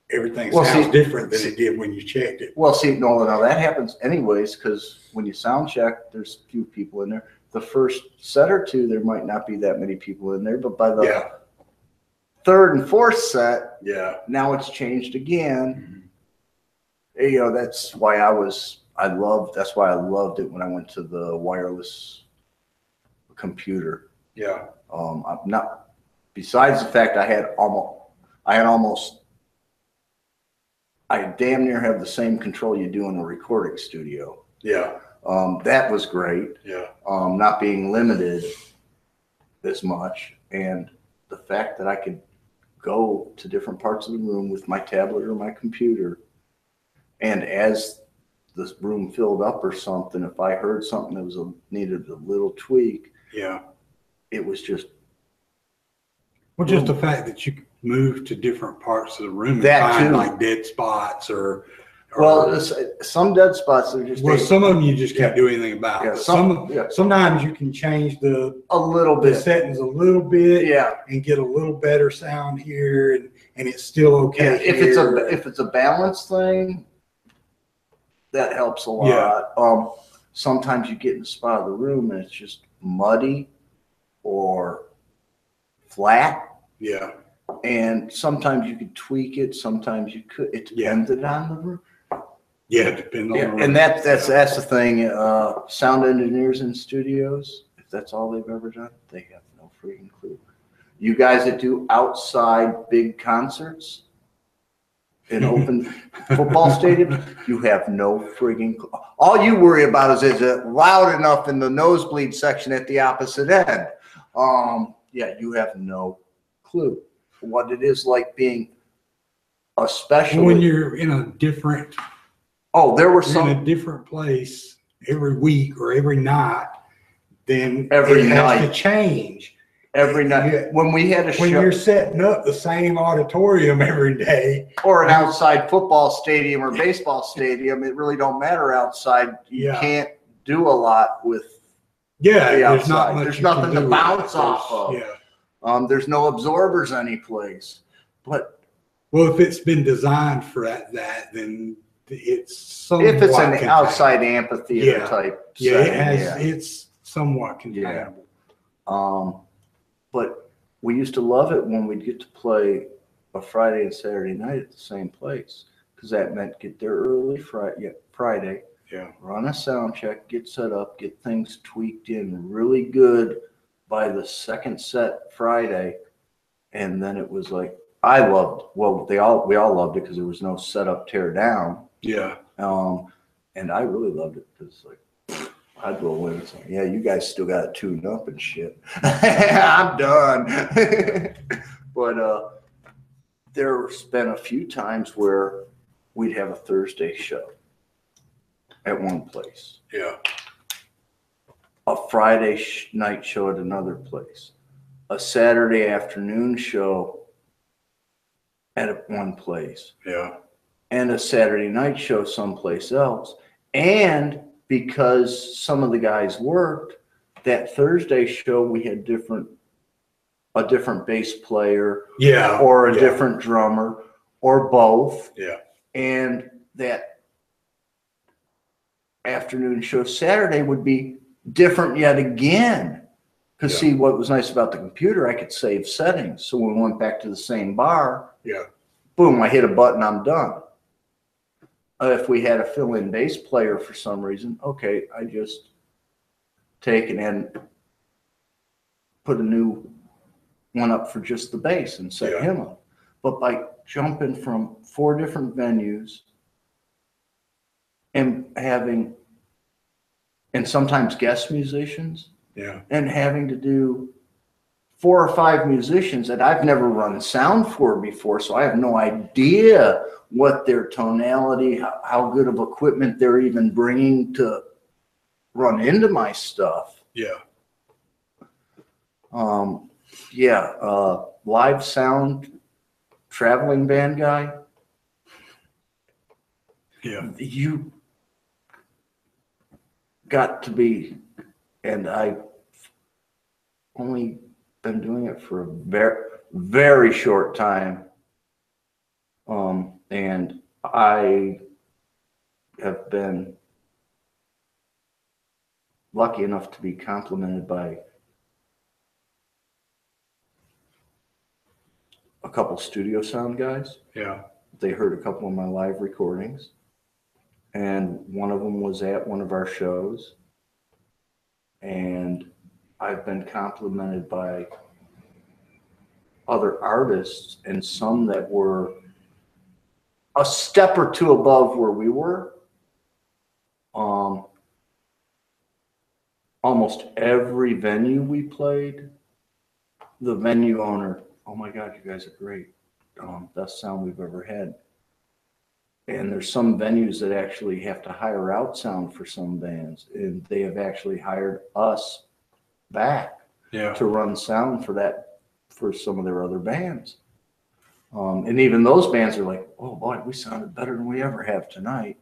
everything sounds different than it did when you checked it. Well, no, that happens anyways, because when you sound check, there's few people in there. The first set or 2, there might not be that many people in there, but by the 3rd and 4th set, now it's changed again. Mm-hmm. That's why I loved it when I went to the wireless computer. Yeah. I'm not, besides the fact I damn near have the same control you do in a recording studio. Yeah. That was great. Yeah. Not being limited. as much. And the fact that I could go to different parts of the room with my tablet or my computer, and as this room filled up or something, if I heard something that needed a little tweak, Yeah. it was just. Well, just the fact that you could move to different parts of the room and That find too. like dead spots or Well, some dead spots are just. Well, some of them you just can't do anything about. Yeah, But sometimes you can change a little bit. the settings a little bit, Yeah. and get a little better sound here, and it's still okay. Yeah, if it's a balance thing, that helps a lot. Yeah. Sometimes you get in the spot of the room and it's just muddy or flat. Yeah. And sometimes you could tweak it. Sometimes you could. It depended on the room. Yeah, it depends on the room. And that's the thing. Sound engineers in studios, if that's all they've ever done, they have no freaking clue. You guys that do outside big concerts in open football stadiums, you have no frigging clue. All you worry about is it loud enough in the nosebleed section at the opposite end. Yeah, you have no clue what it is like being a specialist. When you're in a different, there were in a different place every week or every night, then it has to change. Every night. When we had a show. When you're setting up the same auditorium every day. Or an outside football stadium or baseball stadium, it really don't matter outside. You can't do a lot with the outside. There's nothing to bounce off of. Yeah. There's no absorbers anyplace. But well, if it's been designed for that, then it's somewhat if it's an contained. Outside amphitheater type setting, it's somewhat containable. But we used to love it when we'd get to play a Friday and Saturday night at the same place, because that meant get there early Friday, run a sound check, get set up, get things tweaked in really good by the second set Friday, and then it was like we all loved it because there was no setup tear down. Yeah. And I really loved it because I'd roll in and say, yeah, you guys still got to tune up and shit. I'm done. But there's been a few times where we'd have a Thursday show at one place. Yeah. A Friday night show at another place. A Saturday afternoon show at one place. Yeah. And a Saturday night show someplace else. And because some of the guys worked, that Thursday show we had a different bass player, or a different drummer, or both. Yeah. And that afternoon show Saturday would be different yet again. Because see, what was nice about the computer, I could save settings. So when we went back to the same bar, boom, I hit a button, I'm done. If we had a fill-in bass player for some reason, okay, I just take it and put a new one up for just the bass and set him up. But by jumping from 4 different venues and sometimes guest musicians, and having to do 4 or 5 musicians that I've never run sound for before, so I have no idea what their tonality, how good of equipment they're even bringing to run into my stuff. Live sound traveling band guy. You got to be, and I've only been doing it for a very, very short time. And I have been lucky enough to be complimented by a couple studio sound guys. They heard a couple of my live recordings, and one of them was at one of our shows. And I've been complimented by other artists, and some that were a step or two above where we were. Almost every venue we played, the venue owner, oh my God, you guys are great. Best sound we've ever had. And there's some venues that actually have to hire out sound for some bands, and they have actually hired us back to run sound for some of their other bands. And even those bands are like, oh boy, we sounded better than we ever have tonight.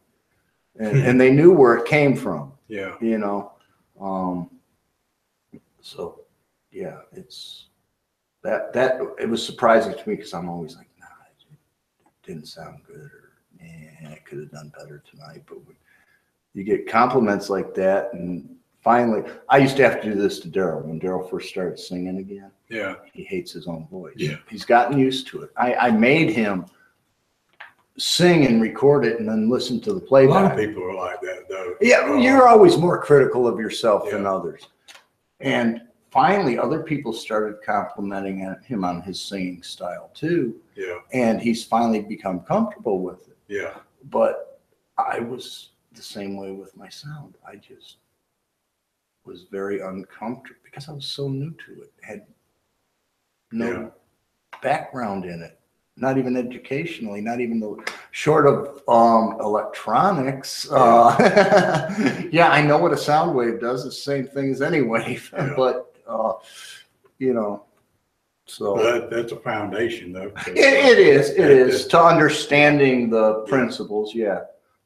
And they knew where it came from. Yeah. You know? So yeah, it's that it was surprising to me because I'm always like, nah, it didn't sound good, or man, I could have done better tonight. But you get compliments like that, and finally, I used to have to do this to Daryl when Daryl first started singing again. Yeah. He hates his own voice. Yeah. He's gotten used to it. I made him sing and record it and then listen to the playback. A lot of people are like that, though. Yeah, you're always more critical of yourself than others. And finally, other people started complimenting him on his singing style too. Yeah. And he's finally become comfortable with it. Yeah. But I was the same way with my sound. I just was very uncomfortable because I was so new to it. Had no background in it, not even educationally, not even short of electronics. Yeah, I know what a sound wave does. It's the same thing as any wave, but you know, so well, that's a foundation, though. It is to understanding the principles. Yeah,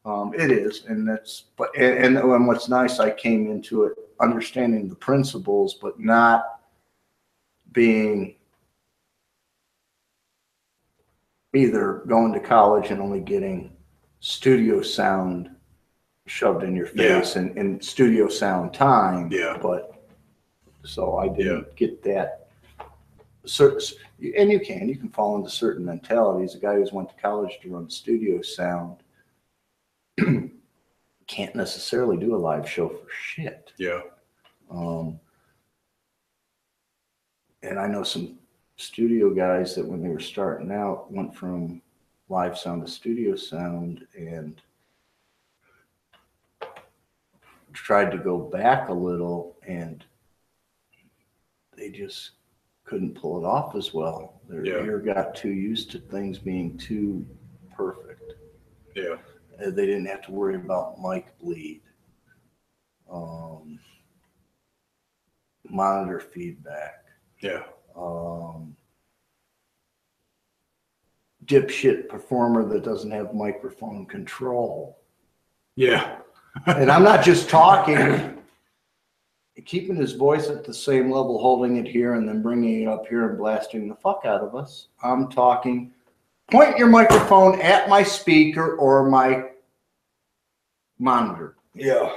it is, and that's and what's nice, I came into it understanding the principles, but not being either going to college and only getting studio sound shoved in your face and studio sound time. Yeah. But so I didn't get that. And you can fall into certain mentalities. A guy who's went to college to run studio sound can't necessarily do a live show for shit. Yeah. And I know some studio guys that when they were starting out went from live sound to studio sound and tried to go back a little, and they just couldn't pull it off as well. Their ear got too used to things being too perfect. Yeah. They didn't have to worry about mic bleed, monitor feedback. Yeah. Dipshit performer that doesn't have microphone control. Yeah. And I'm not just talking, keeping his voice at the same level, holding it here and then bringing it up here and blasting the fuck out of us. I'm talking, point your microphone at my speaker or my monitor. Yeah.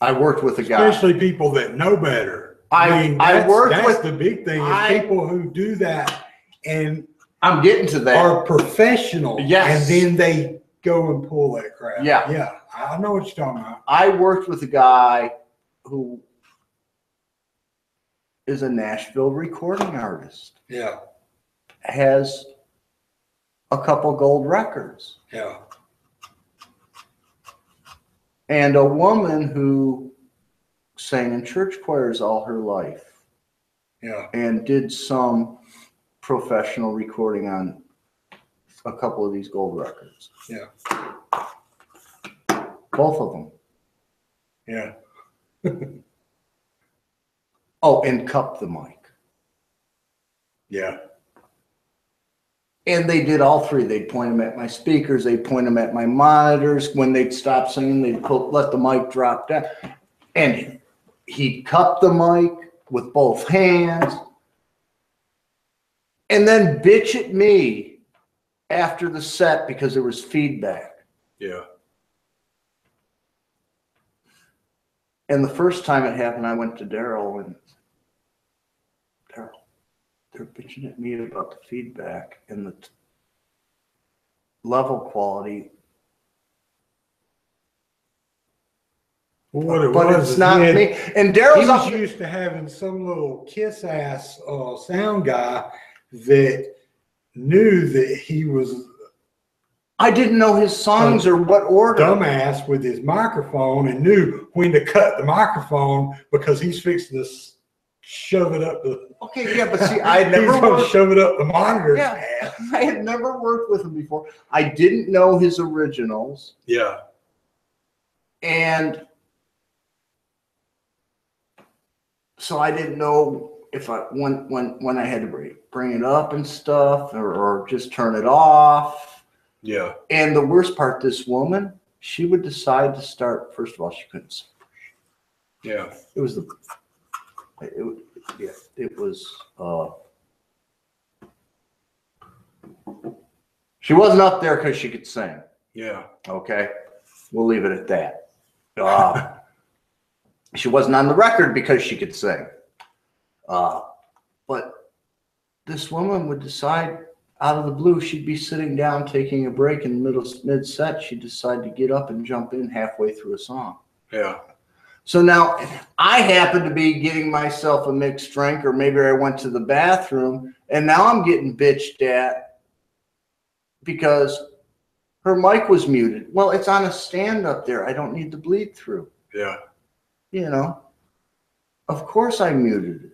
I worked with a guy. Especially people that know better. I mean, that's the big thing is people who do that, and I'm getting to that, are professional. Yes. And then they go and pull that crap. Yeah. Yeah. I know what you're talking about. I worked with a guy who is a Nashville recording artist. Yeah. Has a couple gold records. Yeah. And a woman who sang in church choirs all her life. Yeah. And did some professional recording on a couple of these gold records. Yeah. Both of them. Yeah. Oh, and cup the mic. Yeah. And they did all three. They'd point them at my speakers. They'd point them at my monitors. When they'd stop singing, they'd let the mic drop down. And he'd cup the mic with both hands and then bitch at me after the set because there was feedback. Yeah. And the first time it happened, I went to Daryl and Daryl, they're bitching at me about the feedback and the level quality. Well, but it's not me. And Daryl's was used to having some little kiss ass sound guy that knew that he was I didn't know his songs or what order. Dumbass with his microphone and knew when to cut the microphone because he's fixing to shove it up the. Okay, yeah, but see, I had never he's gonna worked. shove it up the monitor. Yeah, I had never worked with him before. I didn't know his originals. Yeah. And so I didn't know if I when I had to bring it up and stuff or just turn it off. Yeah. And the worst part, this woman, she would decide to start. First of all, she couldn't sing. Yeah. It was it was she wasn't up there because she could sing. Yeah. Okay, we'll leave it at that. She wasn't on the record because she could sing. But this woman would decide out of the blue, she'd be sitting down taking a break in the mid-set. She'd decide to get up and jump in halfway through a song. Yeah. So now I happen to be getting myself a mixed drink, or maybe I went to the bathroom, and now I'm getting bitched at because her mic was muted. Well, it's on a stand up there. I don't need to bleed through. Yeah. You know, of course I muted it.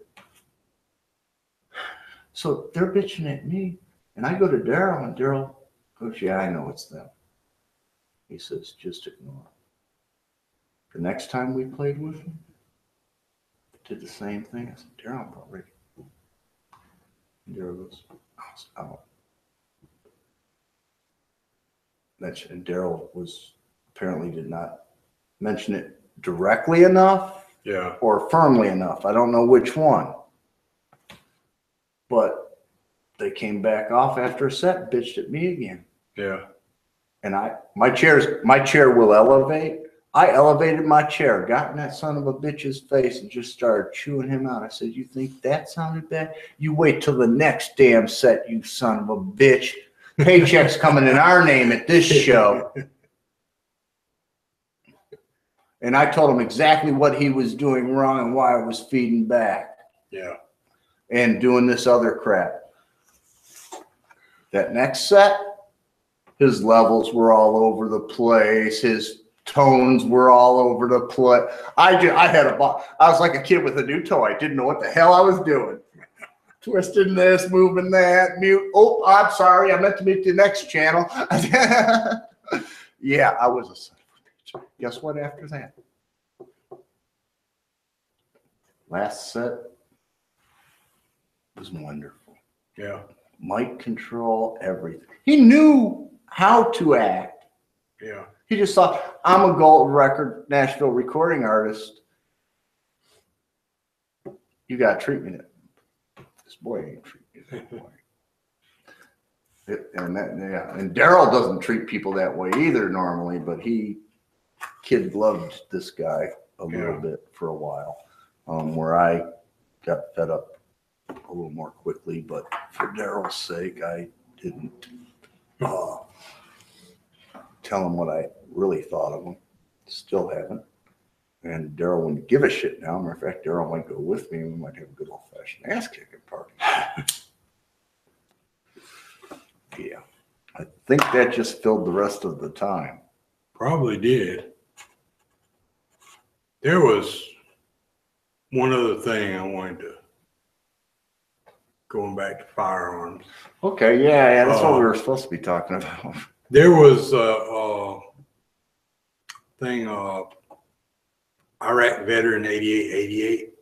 So they're bitching at me. And I go to Daryl, and Daryl goes, yeah, I know it's them. He says, just ignore it. The next time we played with him, did the same thing. I said, Daryl, I'm about ready. And Daryl goes, oh. And Daryl was apparently did not mention it directly enough, Yeah. or firmly enough. I don't know which one. But they came back off after a set and bitched at me again. Yeah. And my chair will elevate. I elevated my chair, got in that son of a bitch's face and just started chewing him out. I said, you think that sounded bad? You wait till the next damn set, you son of a bitch. Paycheck's coming in our name at this show. And I told him exactly what he was doing wrong and why I was feeding back. Yeah. And doing this other crap. That next set, his levels were all over the place. His tones were all over the place. I was like a kid with a new toy. I didn't know what the hell I was doing. Twisting this, moving that, mute. Oh, I'm sorry. I meant to mute the next channel. Yeah, I was a son of a bitch. Guess what after that? Last set was wonderful. Yeah. Mic control, everything. He knew how to act. Yeah. He just thought, I'm a gold record Nashville recording artist. You got to treat me that. This boy ain't treat me that way. And Daryl doesn't treat people that way either normally, but kid loved this guy a little bit for a while, where I got fed up a little more quickly, but for Daryl's sake, I didn't tell him what I really thought of him. Still haven't. And Daryl wouldn't give a shit now. Matter of fact, Daryl might go with me and we might have a good old-fashioned ass-kicking party. Yeah. I think that just filled the rest of the time. Probably did. There was one other thing I wanted to, going back to firearms. Okay, yeah, that's what we were supposed to be talking about. There was a thing, Iraq veteran 8888,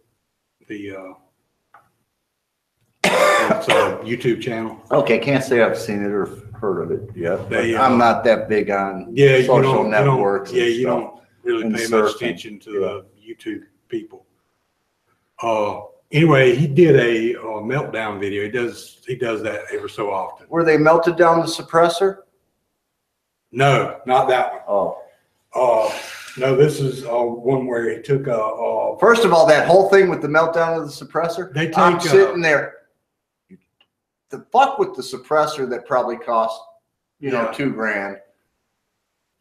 it's a YouTube channel. Okay, can't say I've seen it or heard of it yet. They, I'm not that big on Yeah, social networks. You don't really and pay surfing. much attention to the YouTube people. Anyway, he did a meltdown video. He does that every so often. Where they melted down the suppressor? No, not that one. Oh. No, this is one where he took a. First of all, that whole thing with the meltdown of the suppressor, I'm sitting there. The fuck with the suppressor that probably cost, $2,000.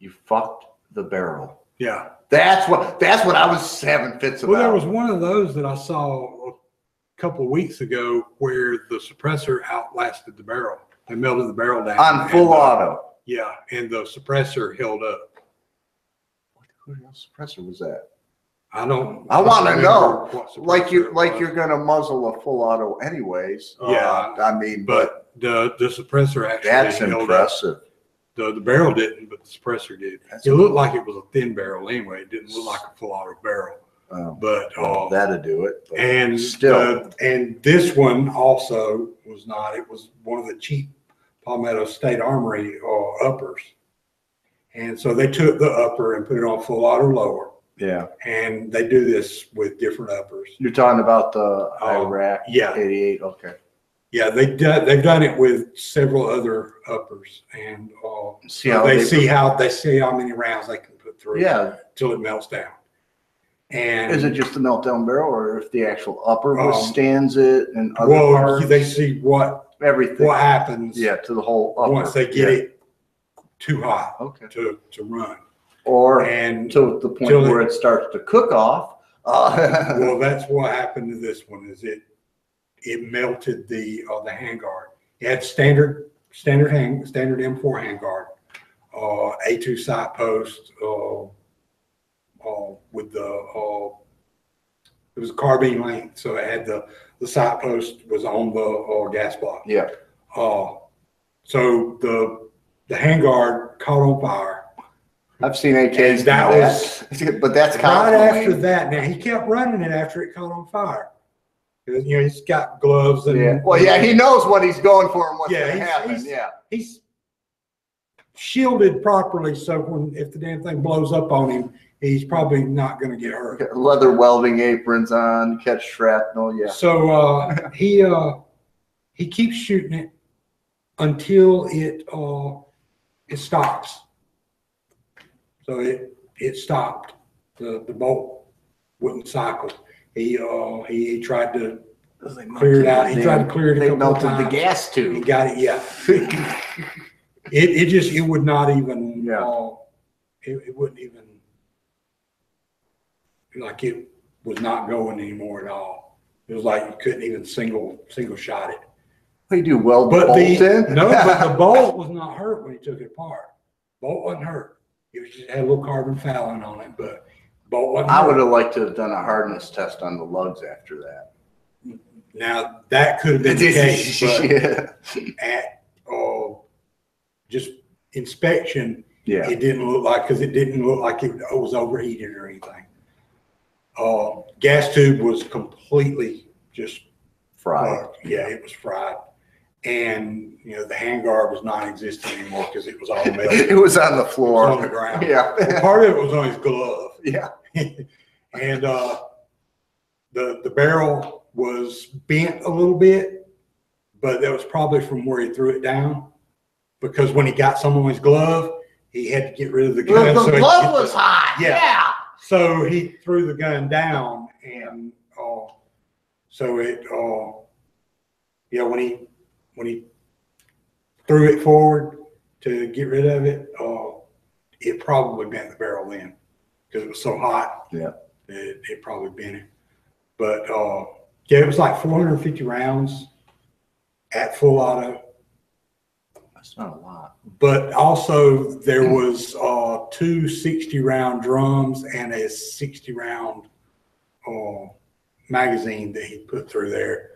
You fucked the barrel. Yeah. That's what I was having fits about. Well, there was one of those that I saw a couple of weeks ago where the suppressor outlasted the barrel. They melted the barrel down. On full auto. Yeah, and the suppressor held up. What suppressor was that? I want to know. Like you're gonna muzzle a full auto anyways. Yeah, I mean, but the suppressor actually that's held impressive. Up. The barrel didn't, but the suppressor did. It looked like it was a thin barrel anyway. It didn't look like a full auto barrel. But that'll do it. But and still, and this one also was not. It was one of the cheap Palmetto State Armory uppers, and so they took the upper and put it on full auto lower. Yeah, and they do this with different uppers. You're talking about the Iraq 88, okay. Yeah, they've done it with several other uppers, and see how many rounds they can put through. Yeah, till it melts down. And is it just the meltdown barrel, or if the actual upper withstands it and other parts? They see what happens. Yeah, to the whole upper once they get it too hot. Okay. To run. Or to the point where it starts to cook off. Well, that's what happened to this one. Is it melted the handguard? It had standard M4 handguard, A2 sight post, with the it was a carbine length, so it had the sight post was on the gas block. Yeah. So the handguard caught on fire. I've seen AKs. But that's right after that. Now he kept running it after it caught on fire. Because he's got gloves and he knows what he's going for and what's going to happen. He's shielded properly, so if the damn thing blows up on him, he's probably not going to get hurt. Leather welding aprons on, catch shrapnel. Yeah. So he keeps shooting it until it stops. So it stopped. The bolt wouldn't cycle. He tried to clear it out. He tried to clear it a couple of times. They melted the gas tube. He got it. Yeah. it would not even. It wouldn't even. Like it was not going anymore at all. It was like you couldn't even single shot it. They do weld the bolt in? No, but the bolt was not hurt when he took it apart. Bolt wasn't hurt. It just had a little carbon fouling on it, but bolt wasn't hurt. I would have liked to have done a hardness test on the lugs after that. Now that could have been the case, but at just inspection, it didn't look like it was overheated or anything. Gas tube was completely just fried. Yeah, it was fried. And the handguard was non-existent anymore because it was all melted. It was on the floor. It was on the ground. Yeah. Part of it was on his glove. Yeah. And the barrel was bent a little bit, but that was probably from where he threw it down. Because when he got some on his glove, he had to get rid of the gun. The glove was hot. Yeah. So he threw the gun down, and so it when he threw it forward to get rid of it, it probably bent the barrel then because it was so hot. Yeah, it probably bent it. But it was like 450 rounds at full auto. That's not a lot. But also there was 2 60-round drums and a 60-round magazine that he put through there.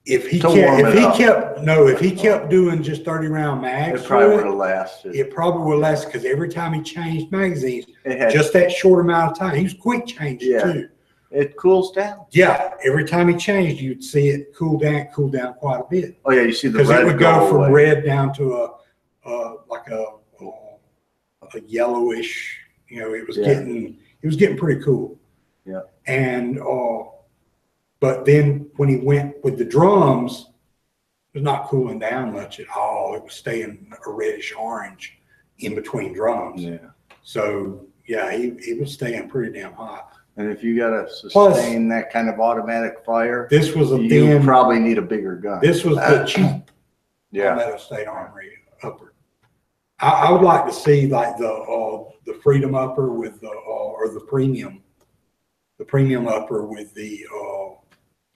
If he kept doing just 30-round mags, it probably would have lasted. It probably would last because every time he changed magazines, just that short amount of time, he was quick changing too. It cools down. Yeah, every time he changed, you'd see it cool down quite a bit. Oh yeah, you see the red. Because it would go from red down to a yellowish. It was getting pretty cool. Yeah, and but then when he went with the drums, it was not cooling down much at all. It was staying a reddish orange in between drums. Yeah. So yeah, he was staying pretty damn hot. And if you got to sustain that kind of automatic fire, you probably need a bigger gun. This was the cheap Palmetto State Armory upper. I would like to see like the Freedom upper with the premium upper with the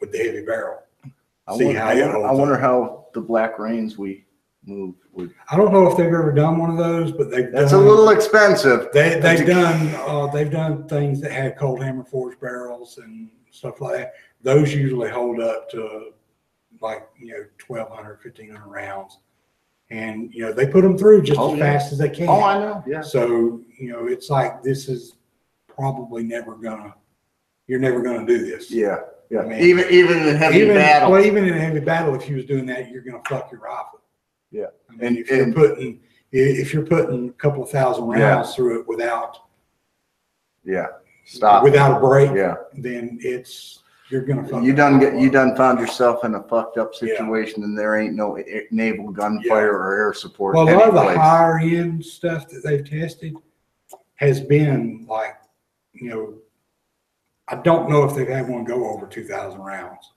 heavy barrel. I wonder how the Black Rains we move would. I don't know if they've ever done one of those, but That's a little expensive. They've done things that had cold hammer forged barrels and stuff like that. Those usually hold up to like 1,200, 1,500 rounds, and they put them through just as fast as they can. Oh, I know. Yeah. So it's like this is probably you're never gonna do this. Yeah. Yeah. I mean, even in heavy battle. Well, even in a heavy battle, if you was doing that, you're gonna fuck your rifle. Yeah. I mean, if you're putting a couple of thousand rounds through it without a break, then you're gonna fuck. You done found yourself in a fucked up situation, and there ain't no naval gunfire or air support. Well, a lot of the higher end stuff that they've tested has been like, I don't know if they've had one go over 2,000 rounds.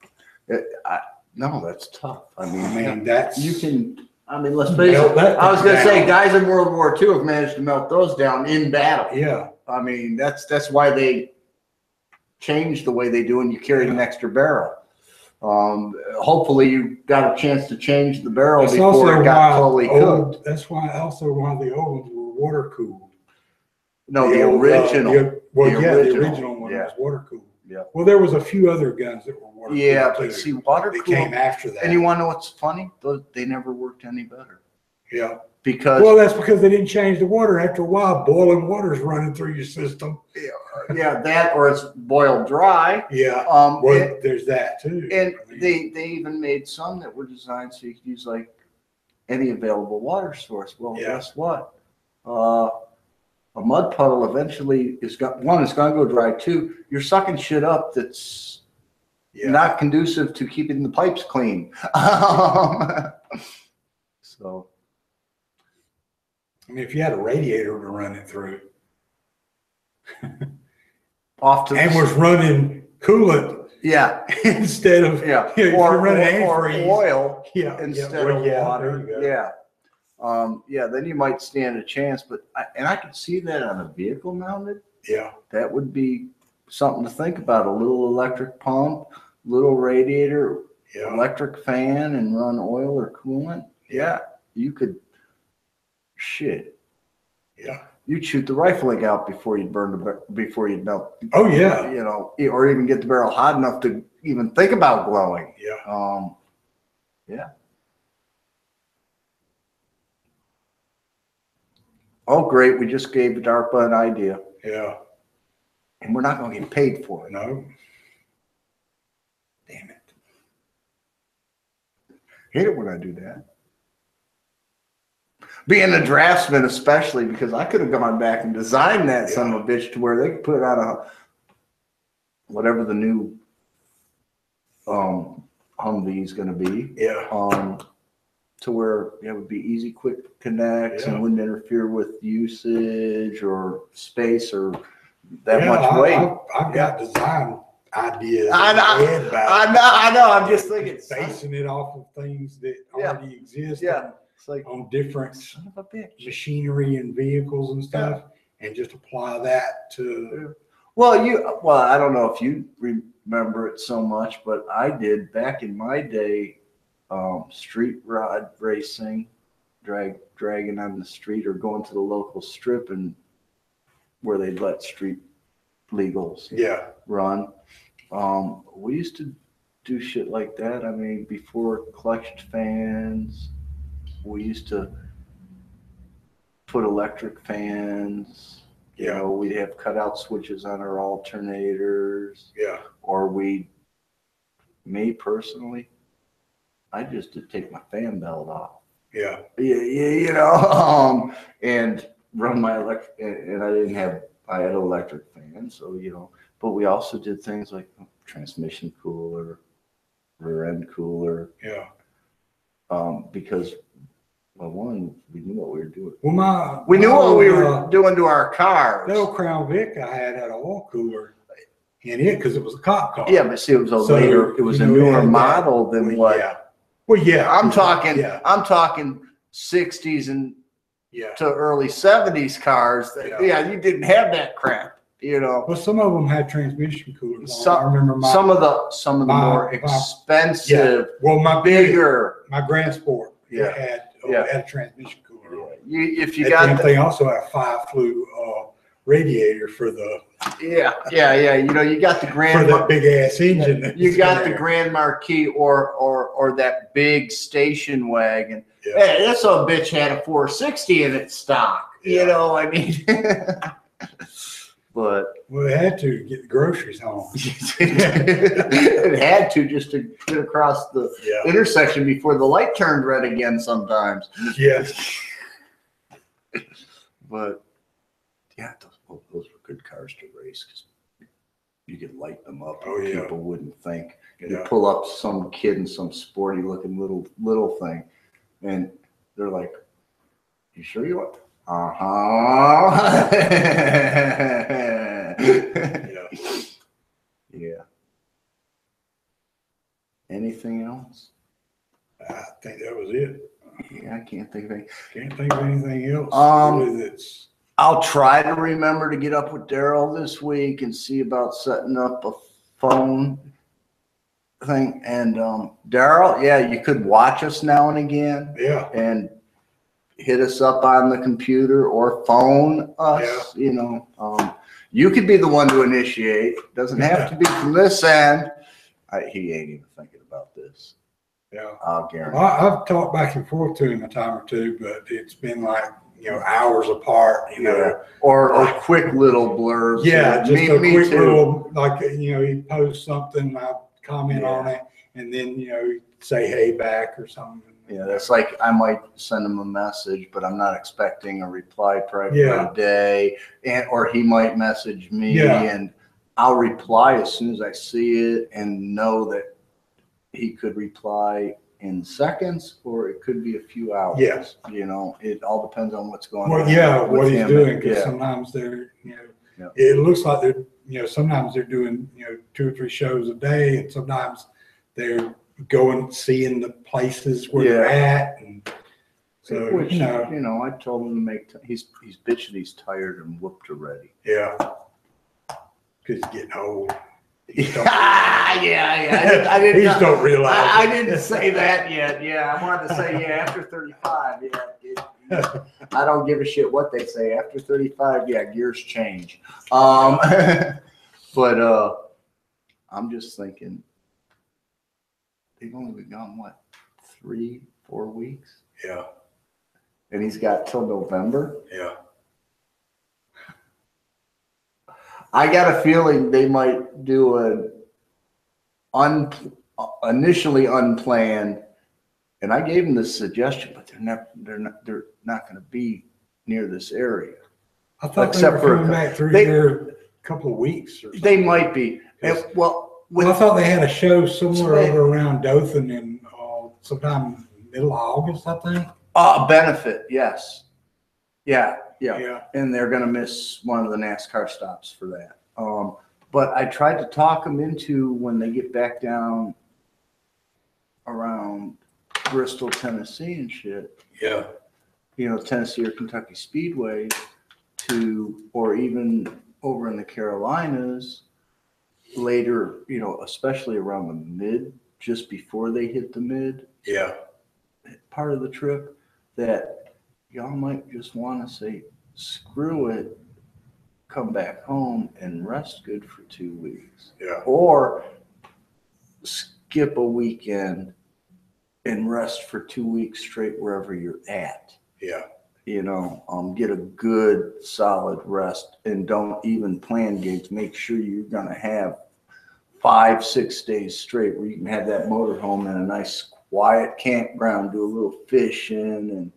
No, that's tough. I mean, let's face it. I was going to say, guys in World War II have managed to melt those down in battle. Yeah. I mean, that's why they changed the way they do, and you carried an extra barrel. Hopefully, you got a chance to change the barrel before it got fully cooked. That's why also one of the old ones were water cooled. No, the original. The original one was water cooled. Yeah. Well, there was a few other guns that were water cooled. Yeah, but see, water cooled came after that. And you want to know what's funny? They never worked any better. Yeah. That's because they didn't change the water. After a while, boiling water's running through your system. Yeah, that or it's boiled dry. Yeah. There's that too. And they even made some that were designed so you could use like any available water source. Well, guess what? A mud puddle eventually it's going to go dry. Two, you're sucking shit up that's not conducive to keeping the pipes clean. So, I mean, if you had a radiator to run it through, was running coolant, instead of or oil, instead of water, then you might stand a chance. But I could see that on a vehicle mounted. Yeah, that would be something to think about. A little electric pump, little radiator, electric fan, and run oil or coolant. Yeah, you could. Shit. Yeah. You'd shoot the rifling out before you'd before you'd melt. Oh yeah. Or even get the barrel hot enough to even think about glowing. Yeah. Yeah. Oh, great. We just gave DARPA an idea. Yeah. And we're not going to get paid for it. No. Damn it. Hate it when I do that. Being a draftsman, especially, because I could have gone back and designed that son of a bitch to where they could put it on whatever the new Humvee is going to be. Yeah. To where it would be easy, quick connects and wouldn't interfere with usage or space or that much weight. I've got design ideas. I know. I'm just thinking. Basing it off of things that already exist. Yeah. It's like on different son of a bitch machinery and vehicles and stuff, and just apply that to. Well, I don't know if you remember it so much, but I did back in my day. Street rod racing, dragging on the street or going to the local strip and where they'd let street legals run. We used to do shit like that. I mean, before clutched fans, we used to put electric fans. We'd have cutout switches on our alternators. Yeah. Or me personally, I just did take my fan belt off. Yeah. And run my electric, and I had an electric fan, so, but we also did things like transmission cooler, rear end cooler. Yeah. Because, well, one, we knew what we were doing. Well, we knew what we were doing to our cars. That old Crown Vic I had an oil cooler in it because it was a cop car. Yeah, but see, it was a newer model than what. Yeah. Well, yeah. I'm talking 60s and to early 70s cars. You didn't have that crap, Well, some of them had transmission coolers. I remember some of the more expensive. Well, my bigger. My Grand Sport had it had a transmission cooler on it. If you That got damn thing also had a 5 flue radiator for the you know, you got the Grand that big ass engine. you got the Grand Marquis or that big station wagon. Yeah. Hey, this old bitch had a 460 in its stock. Yeah. You know, I mean, but Well, they had to get the groceries home. it had to just to get across the intersection before the light turned red again sometimes. Yeah. But yeah, those were good cars to race because you could light them up. Oh, yeah. People wouldn't think. Yeah. You pull up some kid in some sporty looking little thing, and they're like, "You sure you want?" Uh-huh. Yeah. Anything else? I think that was it. Yeah, I can't think of anything. Can't think of anything else. Really that's I'll try to remember to get up with Daryl this week and see about setting up a phone thing. And Daryl, yeah, you could watch us now and again. Yeah. And hit us up on the computer or phone us. Yeah. You know, you could be the one to initiate. Doesn't have to be from this end. He ain't even thinking about this. Yeah. I'll guarantee. Well, I've talked back and forth to him a time or two, but it's been like, you know, hours apart, you know. Or quick little blurbs. Yeah, just me a quick too. little, like, you know, he posts something, I'll comment on it, and then, you know, say hey back or something. Yeah, that's like I might send him a message, but I'm not expecting a reply probably for a day. Or he might message me and I'll reply as soon as I see it and know that he could reply in seconds or it could be a few hours. Yes. You know, it all depends on what's going on. Well, yeah, what he's doing, because Yeah. sometimes they're, you know, it looks like they're, you know, sometimes they're doing, you know, 2 or 3 shows a day, and sometimes they're going, seeing the places where they're at. And so, Which, you know, I told him to make, he's bitching, he's tired and whooped already. yeah, because he's getting old. Yeah. I didn't. He just don't realize. I didn't say that yet. Yeah, I wanted to say after 35. Yeah, I don't give a shit what they say after 35. Yeah, gears change. But I'm just thinking they've only been gone what 3-4 weeks. Yeah, and he's got till November. Yeah. I got a feeling they might do initially unplanned, and I gave them this suggestion, but they're not going to be near this area. I thought Except they were for coming back through here a couple of weeks or something. They might be. Well, I thought they had a show somewhere over around Dothan in sometime middle of August, I think. Benefit, yes. Yeah. Yeah. And they're going to miss one of the NASCAR stops for that. But I tried to talk them into when they get back down around Bristol, Tennessee and shit. Yeah. You know, Tennessee or Kentucky Speedway or even over in the Carolinas later, you know, especially around the mid, just before they hit the mid. Yeah. Part of the trip that y'all might just want to say, screw it, come back home and rest good for 2 weeks. Yeah. Or skip a weekend and rest for 2 weeks straight wherever you're at. Yeah. You know, get a good solid rest and don't even plan gigs. Make sure you're going to have 5-6 days straight where you can have that motorhome in a nice quiet campground, do a little fishing and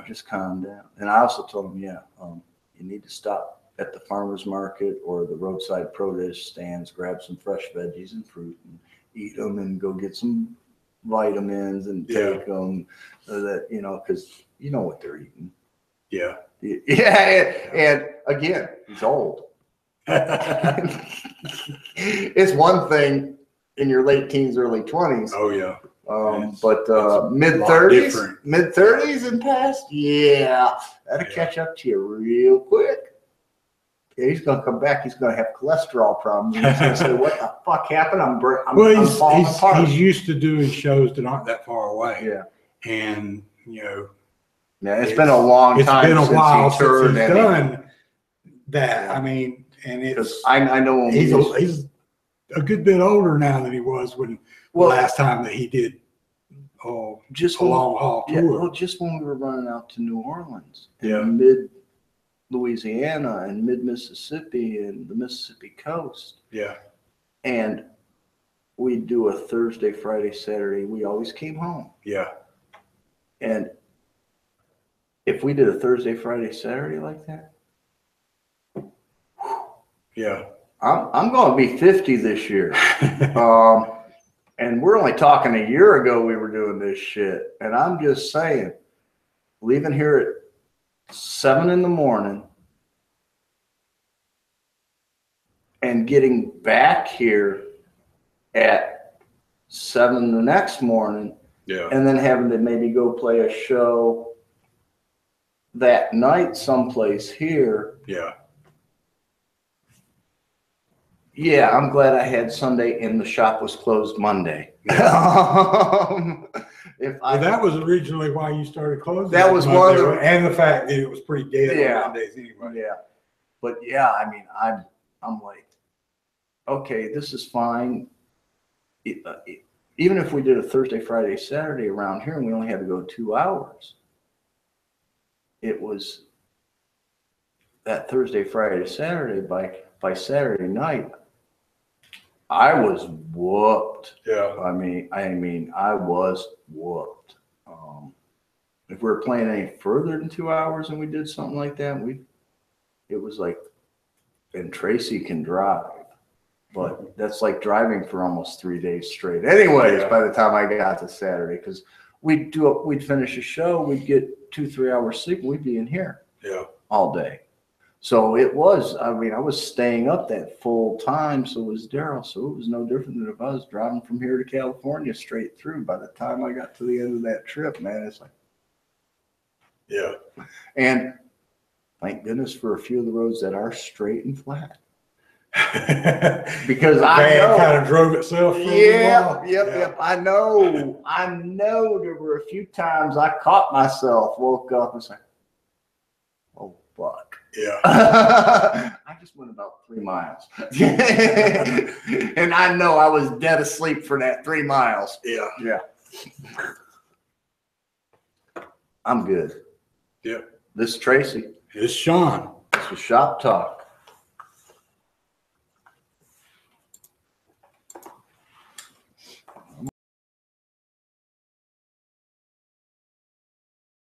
just calm down. And I also told them, you need to stop at the farmer's market or the roadside produce stands, grab some fresh veggies and fruit and eat them and go get some vitamins and take them so that, you know, because you know what they're eating. Yeah. Yeah. And again, he's old. It's one thing in your late teens, early 20s. Oh, yeah. But mid 30s and past, that'll catch up to you real quick. Yeah, he's gonna come back. He's gonna have cholesterol problems. And he's gonna say, "What the fuck happened? I'm falling apart." He's used to doing shows that aren't that far away. Yeah, and Yeah, it's been a long time It's been a while since since he he's done that. Yeah. I mean, and it's I know when he's a good bit older now than he was when the last time that he did just a long haul tour. Yeah, well, just when we were running out to New Orleans, mid Louisiana and mid Mississippi and the Mississippi coast. Yeah. And we'd do a Thursday, Friday, Saturday. We always came home. Yeah. And if we did a Thursday, Friday, Saturday like that, yeah, I'm going to be 50 this year. And we're only talking a year ago we were doing this shit. And I'm just saying, leaving here at 7 in the morning and getting back here at 7 the next morning, and then having to maybe go play a show that night someplace here. Yeah, I'm glad I had Sunday and the shop was closed Monday. That was originally why you started closing. That was one of the, and the fact that it was pretty dead on Mondays anyway. Yeah, but yeah, I mean, I'm like, okay, this is fine. Even if we did a Thursday, Friday, Saturday around here, and we only had to go 2 hours, it was that Thursday, Friday, Saturday. By Saturday night, I was whooped. Yeah. I mean, I was whooped. If we were playing any further than 2 hours and we did something like that, it was like, and Tracy can drive, but that's like driving for almost 3 days straight. Anyways, by the time I got to Saturday, because we'd finish a show, we'd get 2-3 hours sleep, and we'd be in here all day. So it was, I mean, I was staying up that full time, so was Daryl. So it was no different than if I was driving from here to California straight through. By the time I got to the end of that trip, man, it's like, and thank goodness for a few of the roads that are straight and flat. Because I know kind of drove itself. Yep. I know there were a few times I caught myself, woke up and said, oh, fuck. Yeah. I just went about 3 miles. And I know I was dead asleep for that 3 miles. Yeah. I'm good. Yeah. This is Tracy. This is Sean. This is Shop Talk.